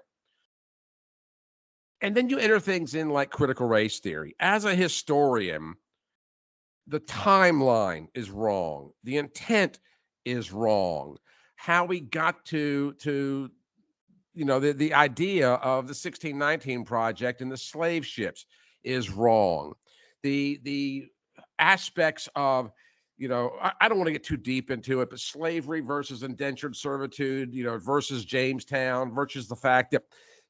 And then you enter things in like critical race theory. As a historian, the timeline is wrong. The intent is wrong. How we got to the idea of the 1619 Project and the slave ships is wrong. The aspects of, I don't want to get too deep into it, but slavery versus indentured servitude, versus Jamestown, versus the fact that,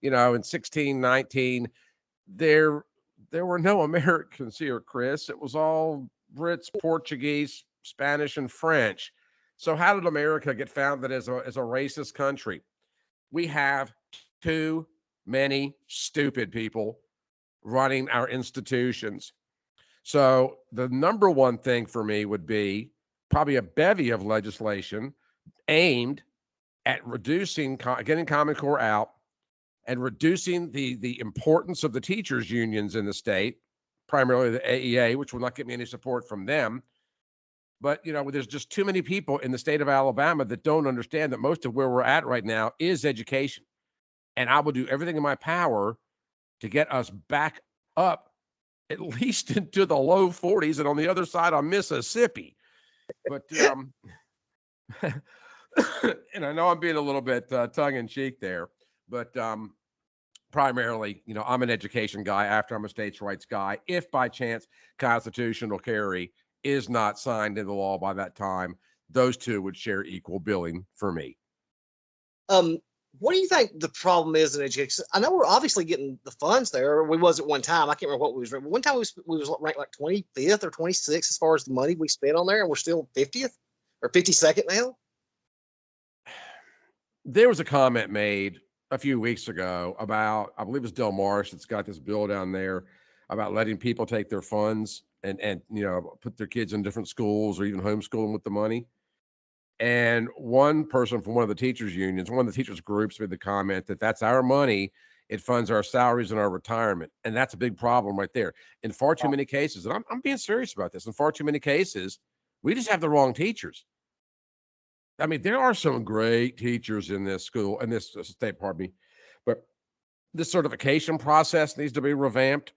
in 1619, there were no Americans here, Chris. It was all Brits, Portuguese, Spanish, and French. So how did America get founded as a racist country? We have too many stupid people running our institutions. So the number one thing for me would be probably a bevy of legislation aimed at reducing, getting Common Core out and reducing the importance of the teachers' unions in the state, primarily the AEA, which will not get me any support from them. But, there's just too many people in the state of Alabama that don't understand that most of where we're at right now is education. And I will do everything in my power to get us back up at least into the low 40s and on the other side on Mississippi. But, and I know I'm being a little bit tongue in cheek there, but primarily, I'm an education guy after I'm a states' rights guy. If by chance constitutional carry is not signed into law by that time, those two would share equal billing for me. What do you think the problem is in education? I know we're obviously getting the funds there. We was at one time. I can't remember what we was ranked. One time we was ranked like 25th or 26th as far as the money we spent on there, and we're still 50th or 52nd now. There was a comment made a few weeks ago about, I believe it's Del Marsh that's got this bill down there about letting people take their funds and put their kids in different schools or even homeschool them with the money. And one person from one of the teachers' unions, one of the teachers' groups, made the comment that that's our money. It funds our salaries and our retirement. And that's a big problem right there. In far too many cases, and I'm being serious about this, in far too many cases, we just have the wrong teachers. I mean, there are some great teachers in this school, in this state, pardon me, but this certification process needs to be revamped.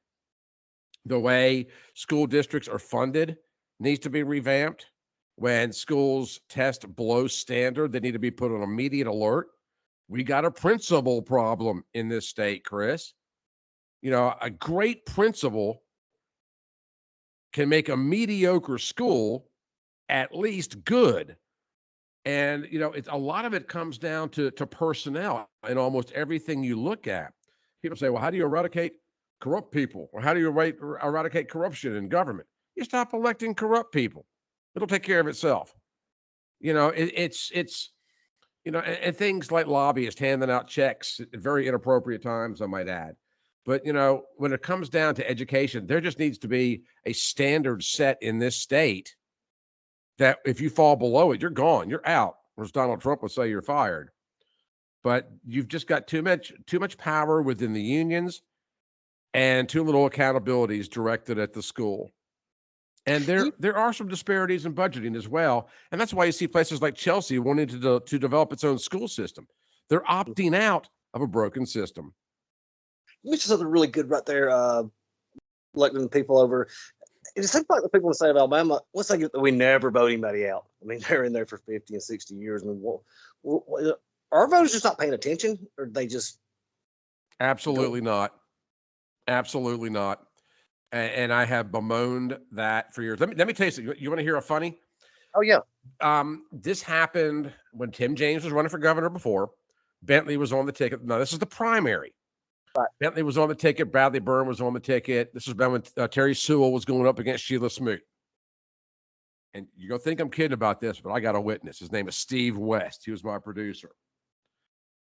The way school districts are funded needs to be revamped. When schools test below standard, they need to be put on immediate alert. We got a principal problem in this state, Chris. A great principal can make a mediocre school at least good. And, it's a lot of it comes down to personnel in almost everything you look at. People say, well, how do you eradicate corrupt people? Or how do you eradicate corruption in government? You stop electing corrupt people. It'll take care of itself. It's and things like lobbyists handing out checks at very inappropriate times, I might add. But, when it comes down to education, there just needs to be a standard set in this state that if you fall below it, you're gone, you're out. Or as Donald Trump would say, you're fired. But you've just got too much power within the unions and too little accountabilities directed at the school. And there are some disparities in budgeting as well. And that's why you see places like Chelsea wanting to develop its own school system. They're opting out of a broken system. You mentioned something really good right there, electing people over. It seems like the people in the state of Alabama, once they get that we never vote anybody out. I mean, they're in there for 50 and 60 years. I mean, are voters just not paying attention, or they just Absolutely not. Absolutely not. And I have bemoaned that for years. Let me tell you something. You want to hear a funny? Oh yeah. This happened when Tim James was running for governor before. Bentley was on the ticket. No, this is the primary. Right. Bentley was on the ticket. Bradley Byrne was on the ticket. This was when Terry Sewell was going up against Sheila Smoot. And you're going to think I'm kidding about this, but I got a witness. His name is Steve West. He was my producer.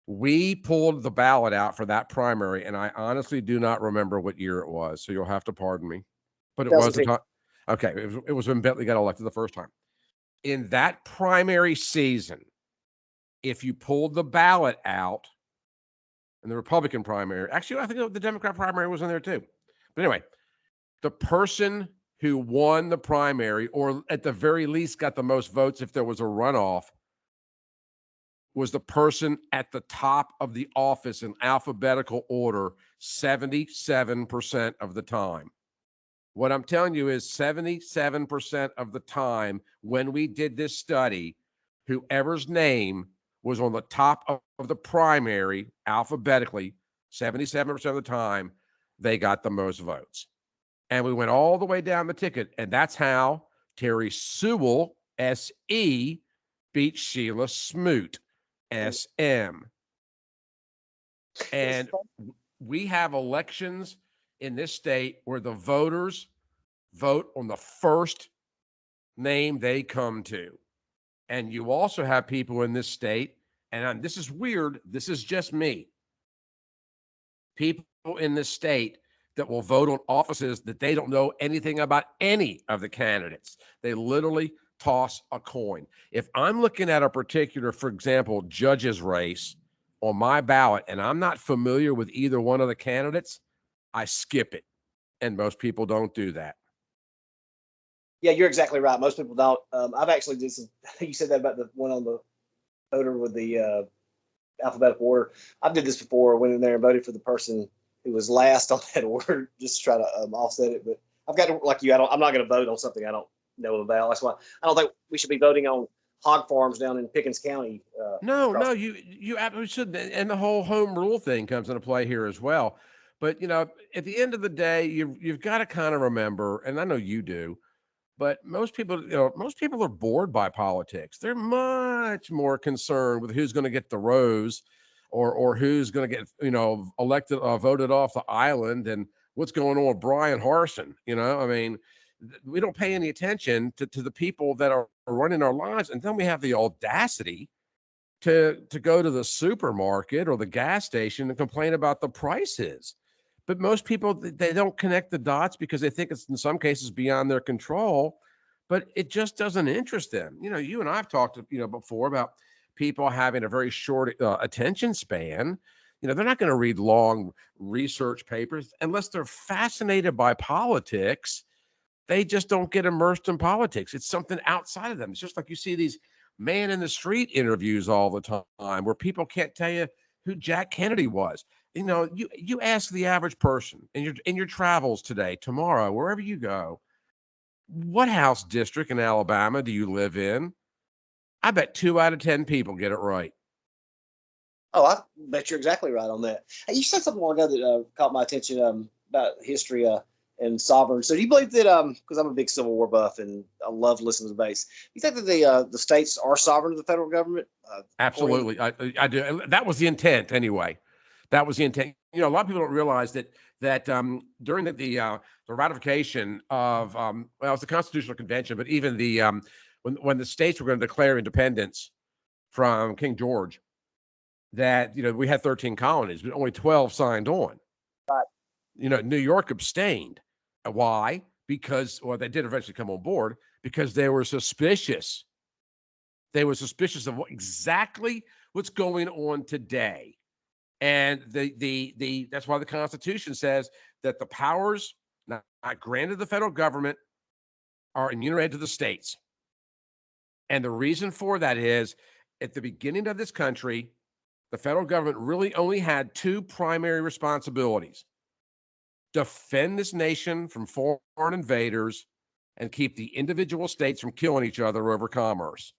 We pulled the ballot out for that primary, and I honestly do not remember what year it was, so you'll have to pardon me. But it was the time. Okay, it was when Bentley got elected the first time. In that primary season, if you pulled the ballot out, and the Republican primary, actually, I think the Democrat primary was in there too. But anyway, the person who won the primary, or at the very least got the most votes if there was a runoff, was the person at the top of the office in alphabetical order 77% of the time. What I'm telling you is 77% of the time when we did this study, whoever's name was on the top of the primary alphabetically, 77% of the time, they got the most votes. And we went all the way down the ticket. And that's how Terry Sewell, S.E., beat Sheila Smoot, SM. And we have elections in this state where the voters vote on the first name they come to. And you also have people in this state, and this is weird, this is just me, people in this state that will vote on offices that they don't know anything about any of the candidates. They literally toss a coin. If I'm looking at a particular, for example, judge's race on my ballot, and I'm not familiar with either one of the candidates, I skip it. And most people don't do that. Yeah, you're exactly right. Most people don't. I've actually you said that about the one on the voter with the alphabetical order. I did this before. I went in there and voted for the person who was last on that order, just to try to offset it. But I've got to, like you, I'm not going to vote on something I don't know about. That's why I don't think we should be voting on hog farms down in Pickens County. No, you absolutely shouldn't. And the whole home rule thing comes into play here as well. But at the end of the day, you've got to kind of remember, and I know you do, but most people are bored by politics. They're much more concerned with who's going to get the rose, or who's going to get elected, voted off the island, and what's going on with Brian Harson. I mean, we don't pay any attention to the people that are running our lives, and then we have the audacity to go to the supermarket or the gas station and complain about the prices. But most people, they don't connect the dots because they think it's in some cases beyond their control, but it just doesn't interest them. You and I've talked before about people having a very short attention span. They're not going to read long research papers unless they're fascinated by politics. They just don't get immersed in politics. It's something outside of them. It's just like you see these man in the street interviews all the time where people can't tell you who Jack Kennedy was. You ask the average person in your travels today, tomorrow, wherever you go, what House district in Alabama do you live in? I bet 2 out of 10 people get it right. Oh, I bet you're exactly right on that. Hey, you said something a while ago that caught my attention about history and sovereign. So do you believe that, because I'm a big Civil War buff and I love listening to the base, you think that the states are sovereign to the federal government? Absolutely. I do. That was the intent anyway. That was the intent. A lot of people don't realize that during the ratification of well, it was the Constitutional Convention, but even the when the states were going to declare independence from King George, that we had 13 colonies, but only 12 signed on. Right. New York abstained. Why? Because, well, they did eventually come on board because they were suspicious. They were suspicious of exactly what's going on today. And that's why the Constitution says that the powers not granted to the federal government are enumerated to the states. And the reason for that is, at the beginning of this country, the federal government really only had 2 primary responsibilities: defend this nation from foreign invaders and keep the individual states from killing each other over commerce.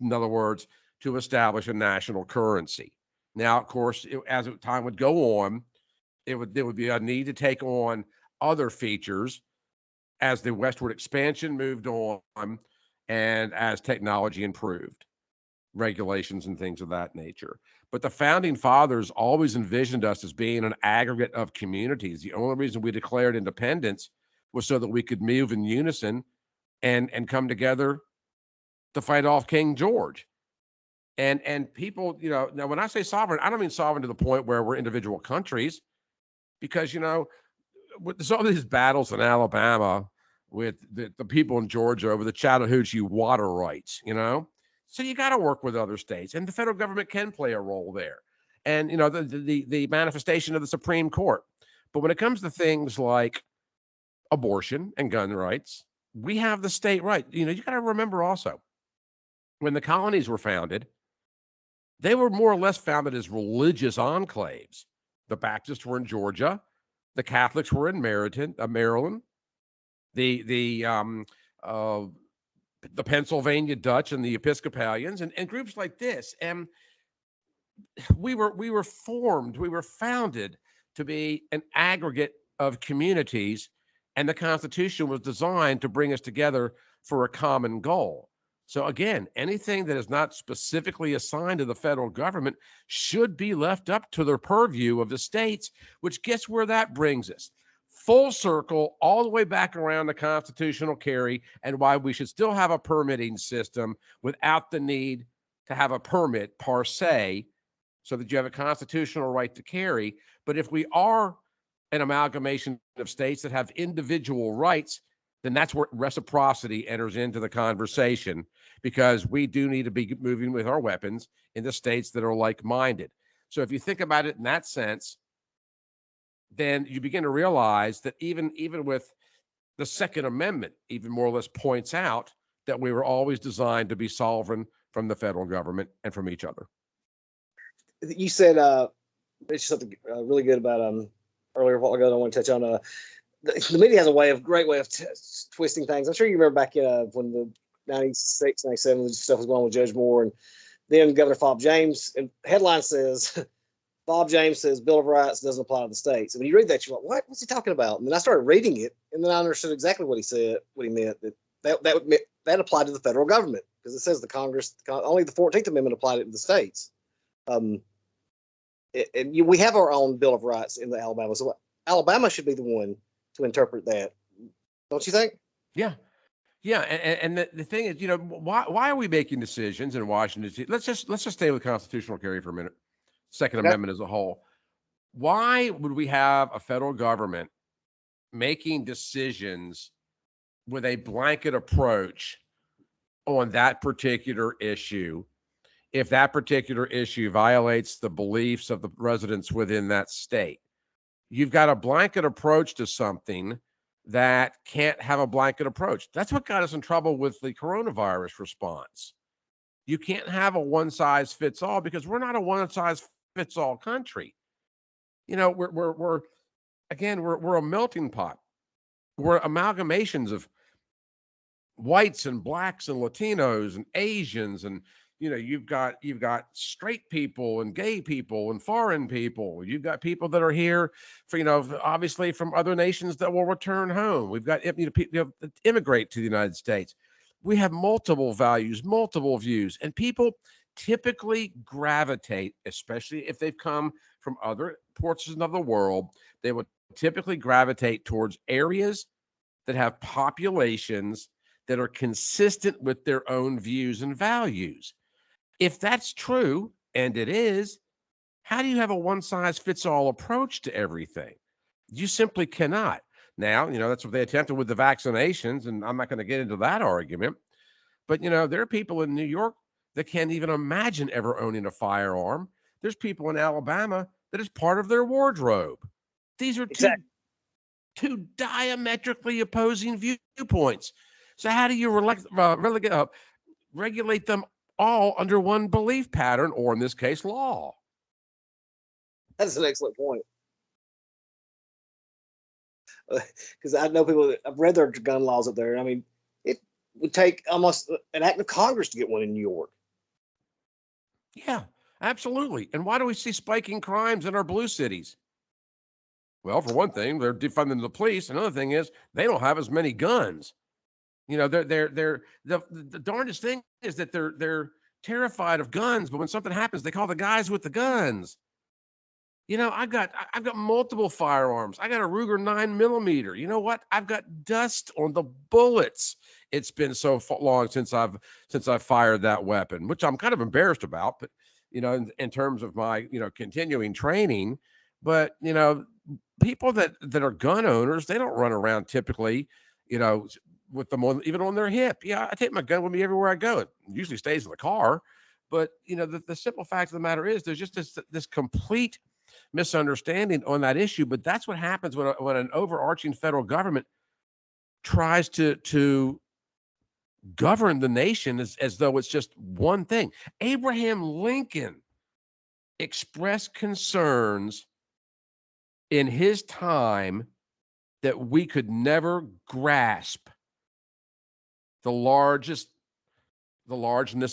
In other words, to establish a national currency. Now, of course, as time would go on, there would be a need to take on other features as the westward expansion moved on and as technology improved, regulations and things of that nature. But the founding fathers always envisioned us as being an aggregate of communities. The only reason we declared independence was so that we could move in unison and come together to fight off King George. And people, now when I say sovereign, I don't mean sovereign to the point where we're individual countries, because, with some of these battles in Alabama with the people in Georgia over the Chattahoochee water rights, so you got to work with other states, and the federal government can play a role there. And, the manifestation of the Supreme Court. But when it comes to things like abortion and gun rights, we have the state right. You got to remember also, when the colonies were founded, they were more or less founded as religious enclaves. The Baptists were in Georgia, the Catholics were in Maryland, the Pennsylvania Dutch and the Episcopalians and groups like this. And we were founded to be an aggregate of communities, and the Constitution was designed to bring us together for a common goal. So again, anything that is not specifically assigned to the federal government should be left up to the purview of the states, which guess where that brings us? Full circle, all the way back around the constitutional carry, and why we should still have a permitting system without the need to have a permit per se, so that you have a constitutional right to carry. But if we are an amalgamation of states that have individual rights, then that's where reciprocity enters into the conversation, because we do need to be moving with our weapons in the states that are like-minded. So if you think about it in that sense, then you begin to realize that even with the Second Amendment, even more or less points out that we were always designed to be sovereign from the federal government and from each other. You said it's something really good about earlier a while ago that I want to touch on. The media has a great way of twisting things. I'm sure you remember back when the 96, 97 stuff was going on with Judge Moore, and then Governor Bob James, and headline says, Bob James says Bill of Rights doesn't apply to the states. And when you read that, you're like, what? What's he talking about? And then I started reading it, and then I understood exactly what he said, what he meant, that applied to the federal government, because it says the Congress, only the 14th Amendment applied it to the states. We have our own Bill of Rights in the Alabama, so Alabama should be the one to interpret that, don't you think? Yeah. And the thing is, why are we making decisions in Washington? Let's just stay with constitutional carry for a minute. Second Amendment as a whole. Why would we have a federal government making decisions with a blanket approach on that particular issue if that particular issue violates the beliefs of the residents within that state? You've got a blanket approach to something that can't have a blanket approach. That's what got us in trouble with the coronavirus response. You can't have a one size fits all, because we're not a one size fits all country. We're a melting pot. We're amalgamations of whites and blacks and Latinos and Asians, and you've got straight people and gay people and foreign people. You've got people that are here for, obviously from other nations that will return home. We've got people that immigrate to the United States. We have multiple values, multiple views, and people typically gravitate, especially if they've come from other portions of the world, they would typically gravitate towards areas that have populations that are consistent with their own views and values. If that's true, and it is, how do you have a one-size-fits-all approach to everything? You simply cannot. Now, that's what they attempted with the vaccinations, and I'm not going to get into that argument. But, there are people in New York that can't even imagine ever owning a firearm. There's people in Alabama that is part of their wardrobe. These are two diametrically opposing viewpoints. So how do you regulate them all under one belief pattern, or in this case, law? That's an excellent point. because I know people. I've read their gun laws up there. I mean, it would take almost an act of Congress to get one in New York. Yeah, absolutely. And why do we see spiking crimes in our blue cities? Well, for one thing, they're defunding the police. Another thing is they don't have as many guns. You know, they're the darndest thing is that they're terrified of guns, but when something happens, they call the guys with the guns. You know, I've got multiple firearms. I got a Ruger 9mm. You know what? I've got dust on the bullets. It's been so long since I've fired that weapon, which I'm kind of embarrassed about. But you know, in terms of my continuing training, but people that are gun owners, they don't run around typically, with them even on their hip. Yeah, I take my gun with me everywhere I go. It usually stays in the car. But the simple fact of the matter is, there's just this complete misunderstanding on that issue. But that's what happens when an overarching federal government tries to govern the nation as though it's just one thing. Abraham Lincoln expressed concerns in his time that we could never grasp the largeness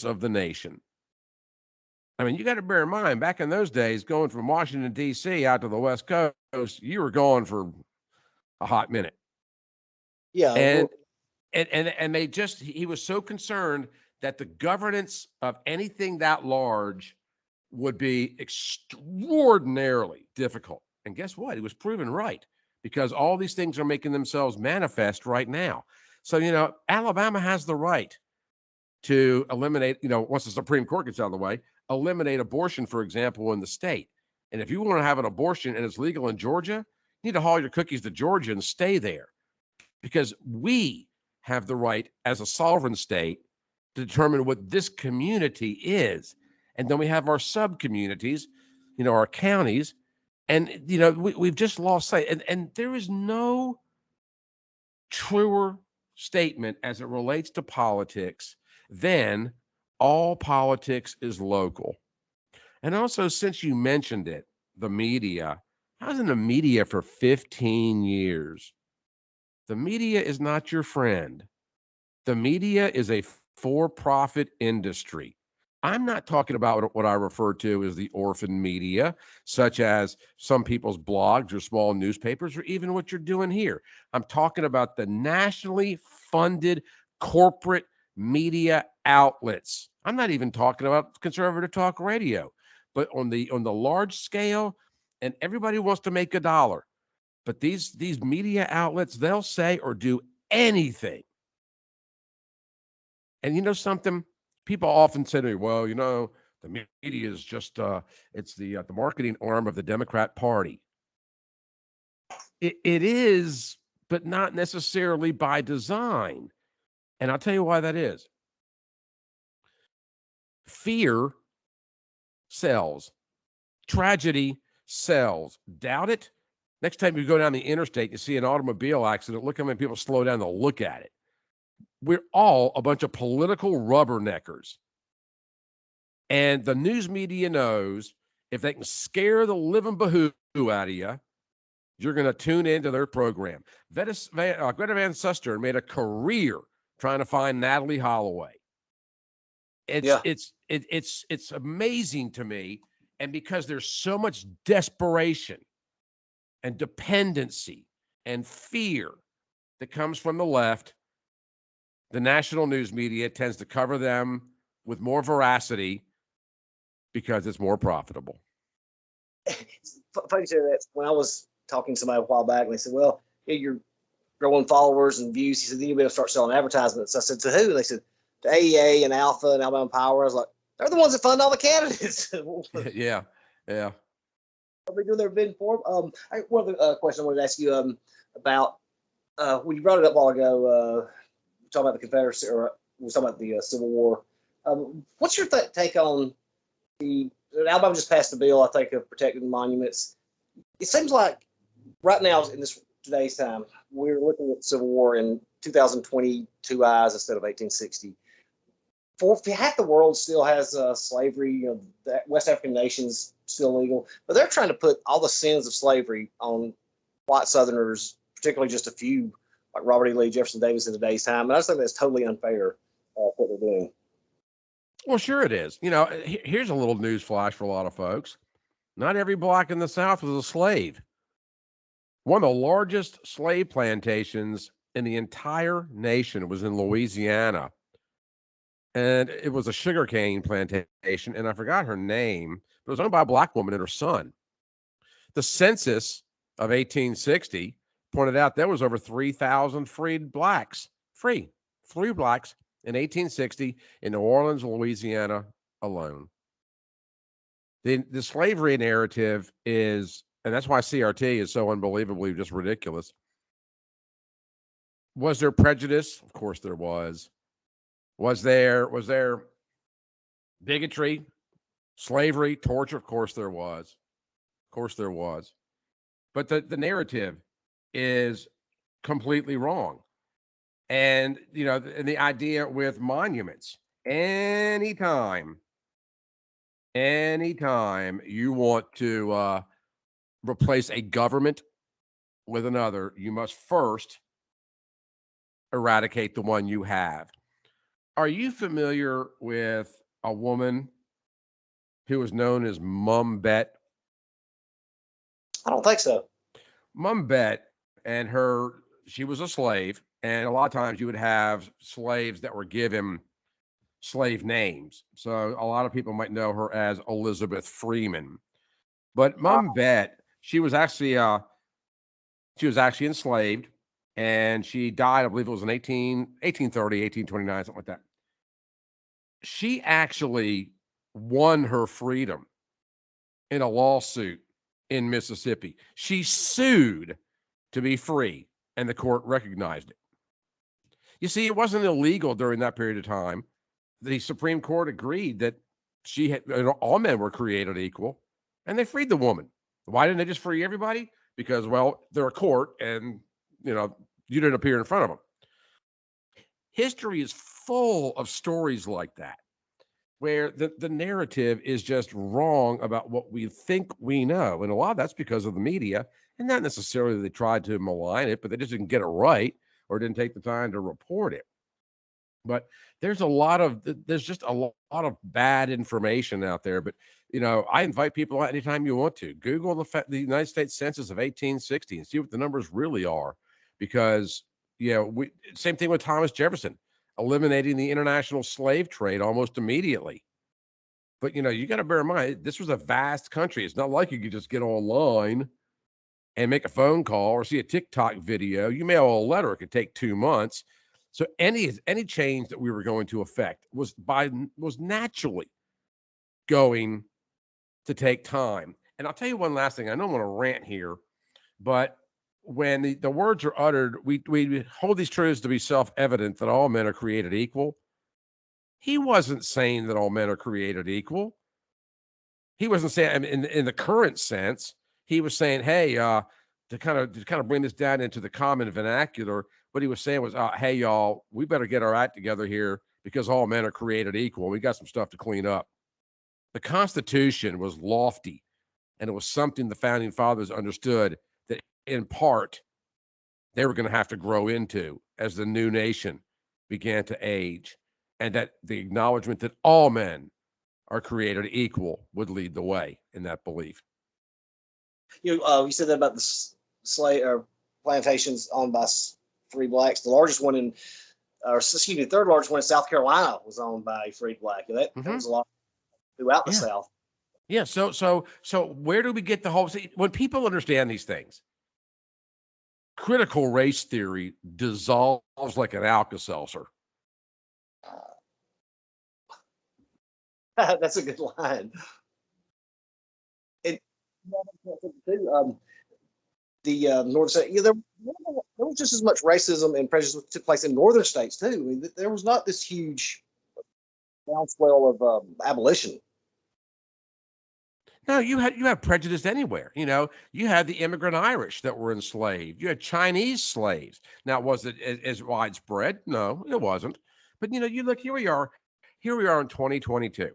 of the nation. I mean, you got to bear in mind, back in those days, going from Washington, D.C. out to the West Coast, you were gone for a hot minute. Yeah. And he was so concerned that the governance of anything that large would be extraordinarily difficult. And guess what? He was proven right, because all these things are making themselves manifest right now. So, Alabama has the right to eliminate, once the Supreme Court gets out of the way, eliminate abortion, for example, in the state. And if you want to have an abortion and it's legal in Georgia, you need to haul your cookies to Georgia and stay there, because we have the right as a sovereign state to determine what this community is. And then we have our sub-communities, our counties. And, we've just lost sight. And there is no truer statement as it relates to politics than all politics is local. And also, since you mentioned it, the media, I was in the media for 15 years. The media is not your friend. The media is a for-profit industry. I'm not talking about what I refer to as the orphan media, such as some people's blogs or small newspapers, or even what you're doing here. I'm talking about the nationally funded corporate media outlets. I'm not even talking about conservative talk radio, but on the large scale, and everybody wants to make a dollar. But these media outlets, they'll say or do anything. And you know something? People often say to me, well, the media is just, it's the marketing arm of the Democrat Party. It is, but not necessarily by design. And I'll tell you why that is. Fear sells. Tragedy sells. Doubt it? Next time you go down the interstate, you see an automobile accident, look how many people slow down to look at it. We're all a bunch of political rubberneckers. And the news media knows if they can scare the living bahoo out of you, you're going to tune into their program. Greta Van Susteren made a career trying to find Natalie Holloway. It's amazing to me. And because there's so much desperation and dependency and fear that comes from the left, the national news media tends to cover them with more veracity because it's more profitable. It's funny to say that. When I was talking to somebody a while back, and they said, well, you're growing followers and views. He said, then you'll be able to start selling advertisements. I said, to who? And they said, to AEA and Alpha and Alabama Power. I was like, they're the ones that fund all the candidates. Yeah. Are they doing their bidding for them? One other question I wanted to ask you about, when you brought it up a while ago, talking about the Confederacy, or we were talking about the Civil War. What's your take on Alabama just passed a bill, I think, of protecting monuments. It seems like right now, in today's time, we're looking at the Civil War in 2022 eyes instead of 1860. Half the world still has slavery. The West African nations still legal, but they're trying to put all the sins of slavery on white Southerners particularly just a few like Robert E. Lee, Jefferson Davis in today's time. And I just think that's totally unfair what they're doing. Well, sure it is. Here's a little news flash for a lot of folks. Not every black in the South was a slave. One of the largest slave plantations in the entire nation was in Louisiana. And it was a sugarcane plantation, and I forgot her name, but it was owned by a black woman and her son. The census of 1860 pointed out there was over 3,000 freed blacks, free blacks in 1860 in New Orleans, Louisiana alone. The slavery narrative is, and that's why CRT is so unbelievably just ridiculous. Was there prejudice? Of course there was. Was there bigotry, slavery, torture? Of course there was. Of course there was. But the narrative is completely wrong. And, and the idea with monuments, anytime you want to replace a government with another, you must first eradicate the one you have. Are you familiar with a woman who was known as Mum Bet? I don't think so. Mum Bet, and she was a slave, and a lot of times you would have slaves that were given slave names. So a lot of people might know her as Elizabeth Freeman. But Mum Bet, she was actually enslaved, and she died, I believe it was in 1830, 1829, something like that. She actually won her freedom in a lawsuit in Mississippi. She sued to be free, and the court recognized it. You see, it wasn't illegal during that period of time. The Supreme Court agreed that all men were created equal, and they freed the woman. Why didn't they just free everybody? Because, well, they're a court, and you didn't appear in front of them. History is full of stories like that, where the narrative is just wrong about what we think we know. And a lot of that's because of the media, and not necessarily they tried to malign it, but they just didn't get it right or didn't take the time to report it. But there's just a lot of bad information out there. But, I invite people out anytime you want to. Google the United States Census of 1860 and see what the numbers really are. Because, same thing with Thomas Jefferson, eliminating the international slave trade almost immediately. But, you got to bear in mind, this was a vast country. It's not like you could just get online and make a phone call or see a TikTok video. You mail a letter, it could take 2 months. So any change that we were going to affect was naturally going to take time. And I'll tell you one last thing. I don't want to rant here, but when the words are uttered, we hold these truths to be self-evident that all men are created equal. He wasn't saying that all men are created equal. He wasn't saying, in the current sense, he was saying, hey, to kind of bring this down into the common vernacular, what he was saying was, hey, y'all, we better get our act together here because all men are created equal. We got some stuff to clean up. The Constitution was lofty, and it was something the founding fathers understood that in part they were going to have to grow into as the new nation began to age, and that the acknowledgement that all men are created equal would lead the way in that belief. You said that about the slave plantations owned by free blacks. The largest one the third largest one in South Carolina was owned by a free black. That was a lot throughout the South. Yeah. So where do we get the whole? When people understand these things, critical race theory dissolves like an Alka-Seltzer. That's a good line. The northern state, there was just as much racism and prejudice that took place in northern states too. I mean, there was not this huge groundswell of abolition. No, you had prejudice anywhere. You had the immigrant Irish that were enslaved. You had Chinese slaves. Now, was it as widespread? No, it wasn't. But you look, here we are in 2022.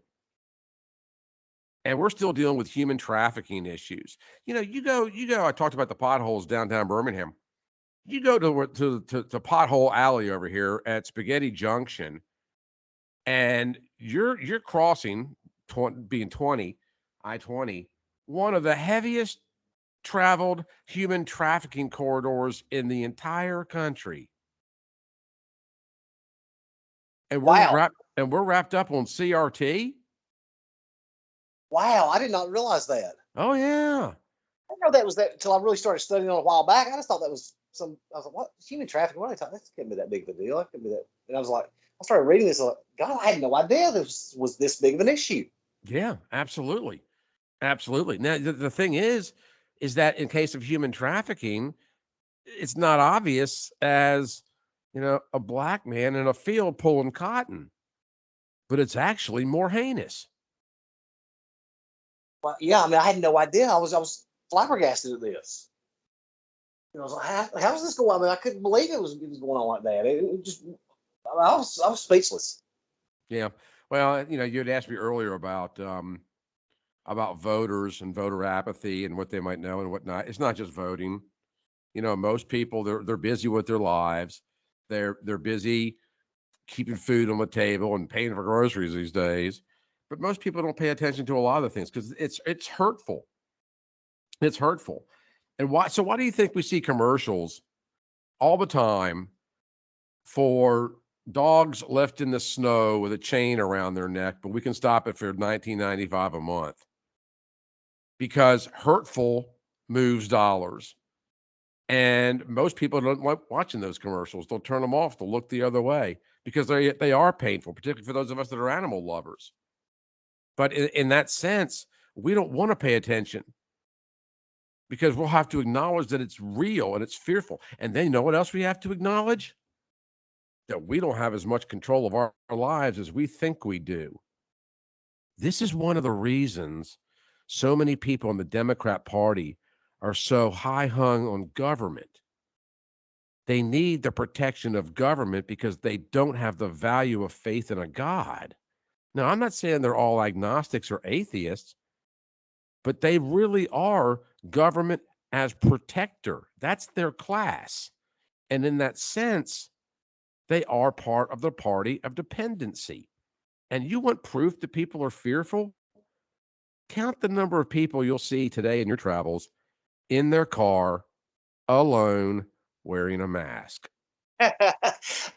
And we're still dealing with human trafficking issues. You go, I talked about the potholes downtown Birmingham. You go to Pothole Alley over here at Spaghetti Junction, and you're crossing being 20 I-20, one of the heaviest traveled human trafficking corridors in the entire country. And Wow. we're wrapped up on CRT. Wow. I did not realize that. Oh yeah. I didn't know that was that until I really started studying on it a while back. I just thought that was I was like, what? Human trafficking? What are they talking? That couldn't be that big of a deal. That couldn't be that. And I was like, I started reading this. I was like, God, I had no idea this was this big of an issue. Yeah, absolutely. Absolutely. Now the thing is that in case of human trafficking, it's not obvious as, a black man in a field pulling cotton, but it's actually more heinous. Well, yeah, I mean, I had no idea. I was flabbergasted at this. I was like, how is this going on? I mean, I couldn't believe it was going on like that. It just, I was speechless. Yeah. Well, you had asked me earlier about voters and voter apathy and what they might know and whatnot. It's not just voting. Most people they're busy with their lives. They're busy keeping food on the table and paying for groceries these days. But most people don't pay attention to a lot of the things because it's hurtful. It's hurtful. And why do you think we see commercials all the time for dogs left in the snow with a chain around their neck, but we can stop it for $19.95 a month? Because hurtful moves dollars. And most people don't like watching those commercials. They'll turn them off. They'll look the other way because they are painful, particularly for those of us that are animal lovers. But in that sense, we don't want to pay attention because we'll have to acknowledge that it's real and it's fearful. And then you know what else we have to acknowledge? That we don't have as much control of our lives as we think we do. This is one of the reasons so many people in the Democrat Party are so high hung on government. They need the protection of government because they don't have the value of faith in a God. Now, I'm not saying they're all agnostics or atheists, but they really are government as protector. That's their class. And in that sense, they are part of the party of dependency. And you want proof that people are fearful? Count the number of people you'll see today in your travels in their car, alone, wearing a mask. I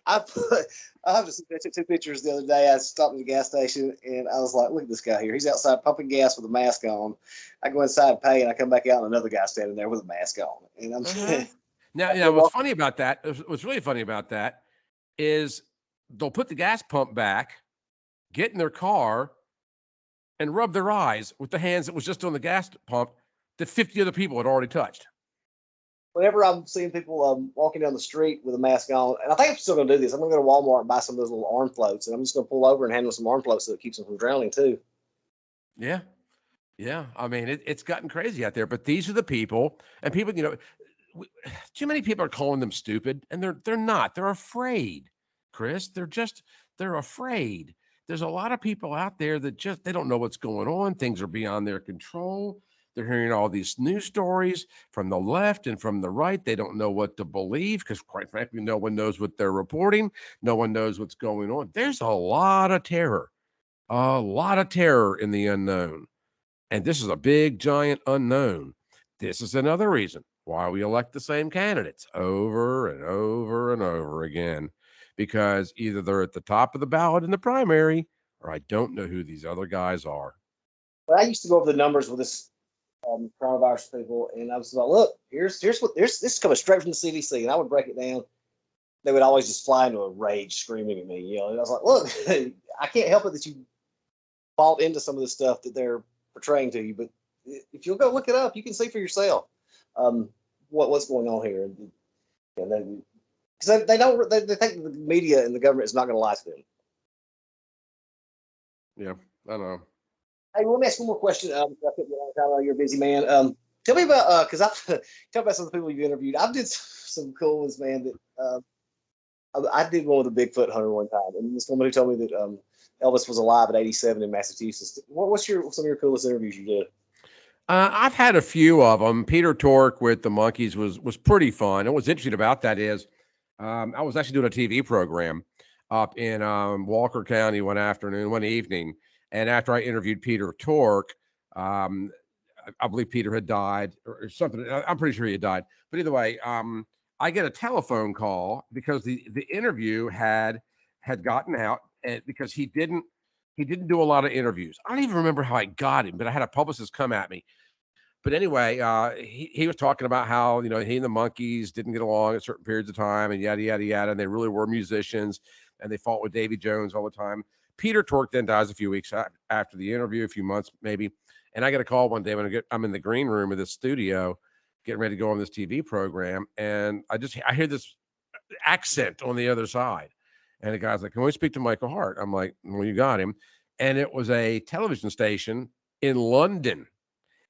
put, I just took two pictures the other day. I stopped at the gas station and I was like, look at this guy here. He's outside pumping gas with a mask on. I go inside and pay and I come back out and another guy standing there with a mask on. And I'm Now, what's funny about that, what's really funny about that is they'll put the gas pump back, get in their car, and rub their eyes with the hands that was just on the gas pump that 50 other people had already touched. Whenever I'm seeing people walking down the street with a mask on, and I think I'm still going to do this, I'm going to go to Walmart and buy some of those little arm floats, and I'm just going to pull over and hand them some arm floats so it keeps them from drowning too. Yeah. Yeah. I mean, it's gotten crazy out there, but these are the people, and people, too many people are calling them stupid, and they're not. They're afraid, Chris. They're afraid. There's a lot of people out there that they don't know what's going on. Things are beyond their control. They're hearing all these news stories from the left and from the right. They don't know what to believe because, quite frankly, no one knows what they're reporting. No one knows what's going on. There's a lot of terror in the unknown. And this is a big, giant unknown. This is another reason why we elect the same candidates over and over and over again, because either they're at the top of the ballot in the primary or I don't know who these other guys are. But I used to go over the numbers with this coronavirus people, and I was like, look, here's what this is coming straight from the CDC, and I would break it down. They would always just fly into a rage, screaming at me. And I was like, look, I can't help it that you bought into some of the stuff that they're portraying to you, but if you'll go look it up, you can see for yourself what's going on here. Because they don't they think the media and the government is not going to lie to them. Yeah, I know. Hey, let me ask one more question. I know you're a busy man. Tell me about because I've tell about some of the people you've interviewed. I've did some cool ones, man. That I did one with a Bigfoot hunter one time, and this woman who told me that Elvis was alive at 87 in Massachusetts. What's some of your coolest interviews you did? I've had a few of them. Peter Tork with the Monkees was pretty fun. And what's interesting about that is, I was actually doing a TV program up in Walker County one evening, and after I interviewed Peter Tork, um, I believe Peter had died or something. I'm pretty sure he had died. But either way, I get a telephone call because the interview had gotten out, and because he didn't do a lot of interviews. I don't even remember how I got him, but I had a publicist come at me. But anyway, he was talking about how, he and the Monkees didn't get along at certain periods of time, and yada yada yada. And they really were musicians, and they fought with Davy Jones all the time. Peter Tork then dies a few weeks after the interview, a few months maybe. And I get a call one day when I'm in the green room of this studio, getting ready to go on this TV program, and I hear this accent on the other side, and the guy's like, "Can we speak to Michael Hart?" I'm like, "Well, you got him," and it was a television station in London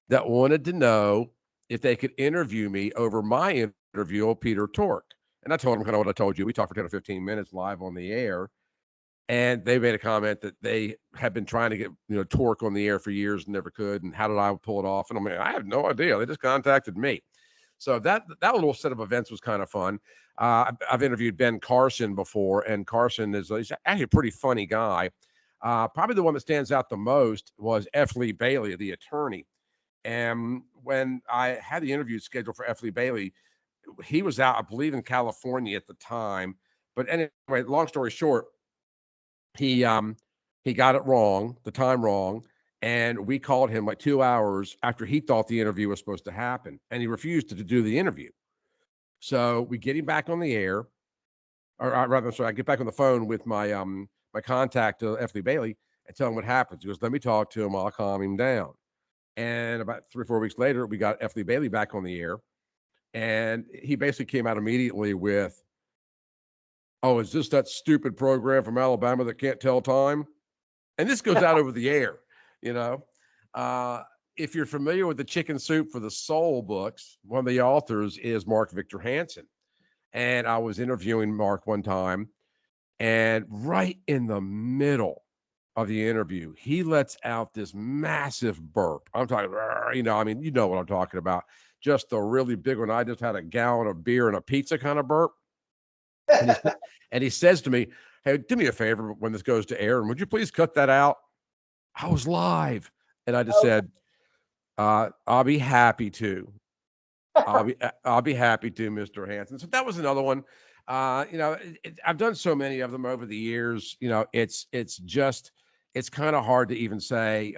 that wanted to know if they could interview me over my interview of Peter Tork. And I told them kind of what I told you. We talked for 10 or 15 minutes live on the air. And they made a comment that they had been trying to get, Tork on the air for years and never could. And how did I pull it off? And I'm like, I have no idea. They just contacted me. So that little set of events was kind of fun. I've interviewed Ben Carson before, and Carson he's actually a pretty funny guy. Probably the one that stands out the most was F. Lee Bailey, the attorney. And when I had the interview scheduled for F. Lee Bailey, he was out, I believe, in California at the time. But anyway, long story short, he um he got it wrong, the time wrong, and we called him like 2 hours after he thought the interview was supposed to happen, and he refused to do the interview. So we get him back on the air, or rather, sorry, I get back on the phone with my contact, F. Lee Bailey, and tell him what happens. He goes, "Let me talk to him. I'll calm him down." And about 3 or 4 weeks later, we got F. Lee Bailey back on the air, and he basically came out immediately with, "Oh, is this that stupid program from Alabama that can't tell time?" And this goes out over the air, you know. Uh, if you're familiar with the Chicken Soup for the Soul books, one of the authors is Mark Victor Hansen. And I was interviewing Mark one time, and right in the middle of the interview, he lets out this massive burp. I'm talking, I mean, you know what I'm talking about. Just a really big one. I just had a gallon of beer and a pizza kind of burp. And he says to me, "Hey, do me a favor when this goes to air, and would you please cut that out?" I was live, and I just Oh, said, "I'll be happy to. I'll be happy to, Mr. Hanson." So that was another one. I've done so many of them over the years. It's kind of hard to even say.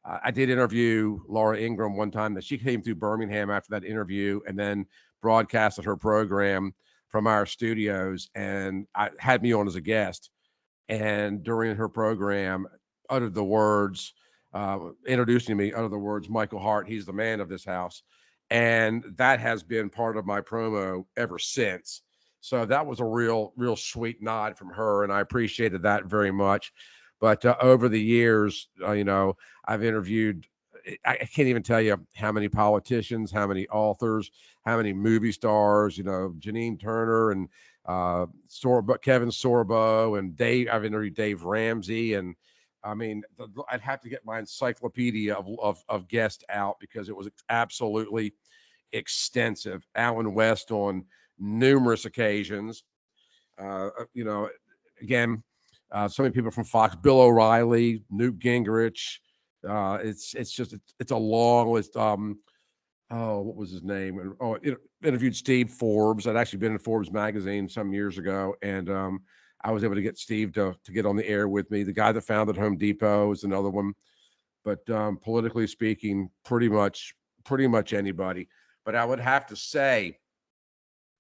I did interview Laura Ingraham one time that she came through Birmingham after that interview and then broadcasted her program from our studios and I had me on as a guest. And during her program, uttered the words, introducing me, uttered the words, "Michael Hart, he's the man of this house." And that has been part of my promo ever since. So that was a real sweet nod from her, and I appreciated that very much. But over the years, I've interviewed. I can't even tell you how many politicians, how many authors, how many movie stars. Janine Turner and Kevin Sorbo and Dave. I've interviewed Dave Ramsey, and I mean, I'd have to get my encyclopedia of guests out because it was absolutely extensive. Alan West on numerous occasions. Uh, you know, again, so many people from Fox, Bill O'Reilly, Newt Gingrich. It's a long list. What was his name? And interviewed Steve Forbes. I'd actually been in Forbes magazine some years ago, and I was able to get Steve to get on the air with me. The guy that founded Home Depot is another one. But politically speaking, pretty much anybody. But I would have to say,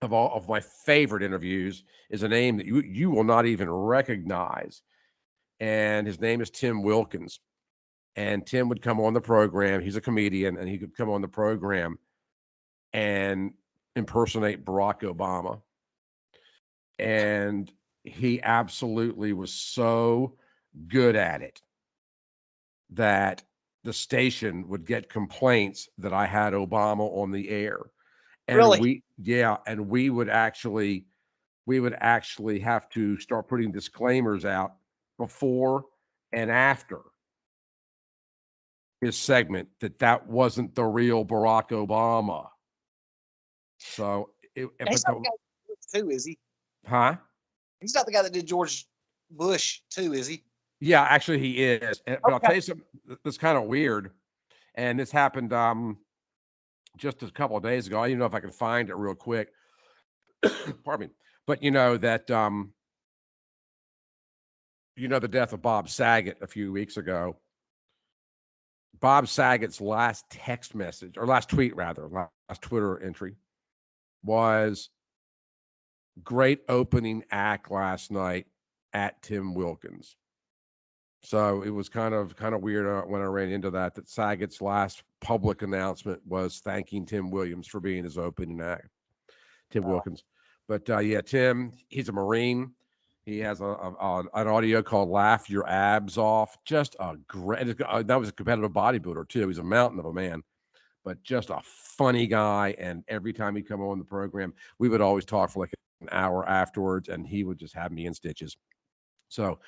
of all of my favorite interviews, is a name that you will not even recognize, and his name is Tim Wilkins. And Tim would come on the program. He's a comedian, and he could come on the program and impersonate Barack Obama. And he absolutely was so good at it that the station would get complaints that I had Obama on the air. And really? we would actually have to start putting disclaimers out before and after his segment that wasn't the real Barack Obama. So, He's not the guy that did too, is he? huh? He's not the guy that did George Bush too, is he? Yeah, actually, he is. But I'll Okay. tell you something that's kind of weird, and this happened just a couple of days ago. I don't even know if I can find it real quick. Pardon me. But the death of Bob Saget a few weeks ago. Bob Saget's last text message, or last tweet rather, last Twitter entry was great opening act last night at Tim Wilkins. So it was kind of weird when I ran into that Saget's last public announcement was thanking Tim Williams for being his opening act, Tim Wilkins. But yeah, Tim, he's a Marine. He has an audio called "Laugh Your Abs Off." Just a great. That was a competitive bodybuilder too. He's a mountain of a man, but just a funny guy. And every time he'd come on the program, we would always talk for like an hour afterwards, and he would just have me in stitches. So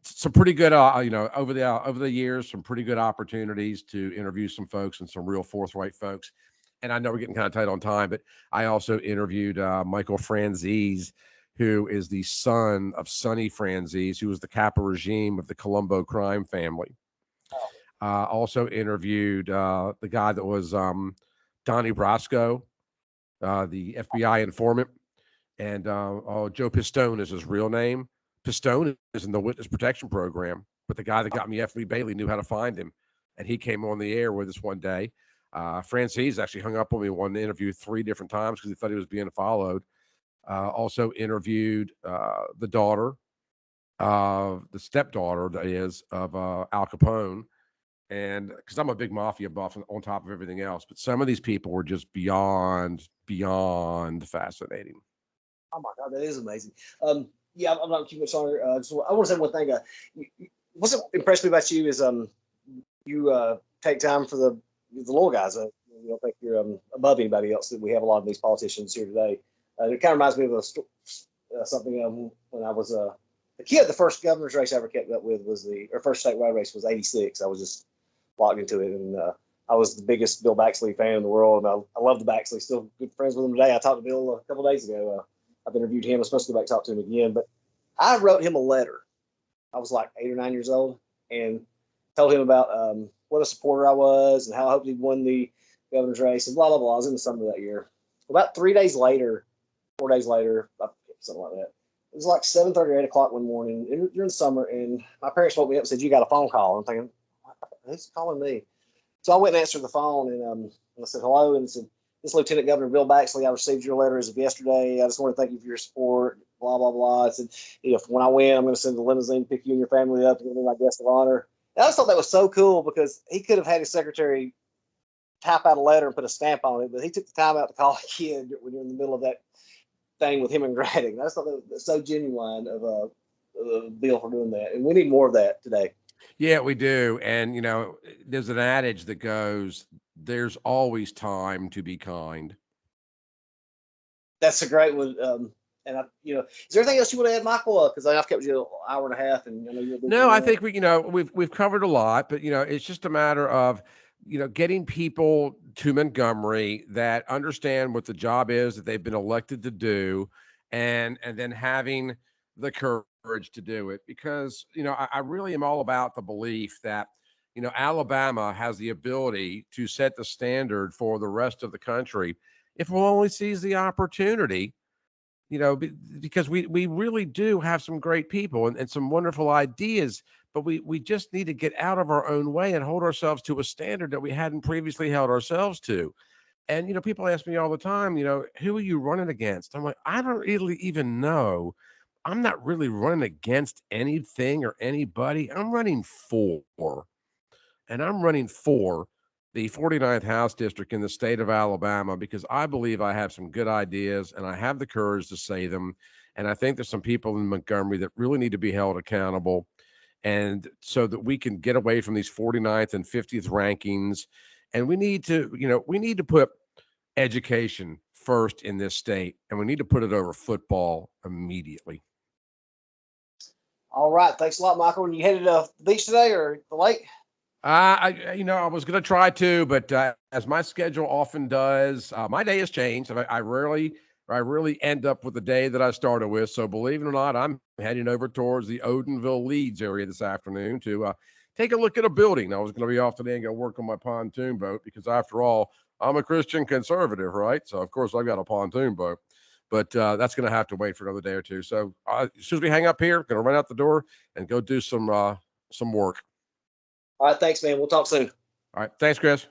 some pretty good, over the years, some pretty good opportunities to interview some folks and some real forthright folks. And I know we're getting kind of tight on time, but I also interviewed Michael Franzese, who is the son of Sonny Franzese, who was the capo regime of the Colombo crime family. Also interviewed the guy that was Donnie Brasco, the FBI informant, and Joe Pistone is his real name. Pistone is in the witness protection program, but the guy that got me F. Lee Bailey knew how to find him, and he came on the air with us one day. Francis actually hung up on me one interview 3 different times because he thought he was being followed. Also interviewed the daughter, the stepdaughter, that is, of Al Capone. And because I'm a big mafia buff on top of everything else, but some of these people were just beyond fascinating. Oh my God, that is amazing. Yeah, I'm not keeping much longer. I want to say one thing. What's impressed me about you is you take time for the little guys. You don't think you're above anybody else. That we have a lot of these politicians here today. It kind of reminds me of something when I was a kid. The first governor's race I ever kept up with was first statewide race was '86. I was just locked into it, and I was the biggest Bill Baxley fan in the world. And I love the Baxley. Still good friends with him today. I talked to Bill a couple of days ago. I've interviewed him. I'm supposed to go back and talk to him again, but I wrote him a letter. I was like 8 or 9 years old, and told him about what a supporter I was and how I hoped he'd won the governor's race and blah, blah, blah. I was in the summer that year. About 4 days later, something like that. It was like 7:30 or 8 o'clock one morning during the summer, and my parents woke me up and said, "You got a phone call." I'm thinking, who's calling me? So I went and answered the phone, and I said, "Hello," and said, "This Lieutenant Governor Bill Baxley, I received your letter as of yesterday. I just want to thank you for your support, blah, blah, blah." I said, "When I win, I'm going to send the limousine to pick you and your family up and be my guest of honor." And I just thought that was so cool because he could have had his secretary type out a letter and put a stamp on it, but he took the time out to call a kid when you're in the middle of that thing with him and gratting. I just thought that was so genuine of Bill for doing that. And we need more of that today. Yeah, we do. And, there's an adage that goes, there's always time to be kind. That's a great one. And is there anything else you want to add, Michael? Because I've kept you an hour and a half, and I know you're. No, I think we've covered a lot, but it's just a matter of getting people to Montgomery that understand what the job is that they've been elected to do, and then having the courage to do it. Because I really am all about the belief that Alabama has the ability to set the standard for the rest of the country if we'll only seize the opportunity. Because we really do have some great people and some wonderful ideas, but we just need to get out of our own way and hold ourselves to a standard that we hadn't previously held ourselves to. And, people ask me all the time, who are you running against? I'm like, I don't really even know. I'm not really running against anything or anybody. I'm running for the 49th House District in the state of Alabama because I believe I have some good ideas and I have the courage to say them. And I think there's some people in Montgomery that really need to be held accountable. And so that we can get away from these 49th and 50th rankings. And we need to put education first in this state. And we need to put it over football immediately. All right. Thanks a lot, Michael. And you headed to the beach today or the lake? I was going to try to, but as my schedule often does, my day has changed. I rarely end up with the day that I started with. So believe it or not, I'm heading over towards the Odenville Leeds area this afternoon to take a look at a building. I was going to be off today and go work on my pontoon boat because, after all, I'm a Christian conservative, right? So of course I've got a pontoon boat, but that's going to have to wait for another day or two. So as soon as we hang up here, going to run out the door and go do some work. All right, thanks, man. We'll talk soon. All right, thanks, Chris.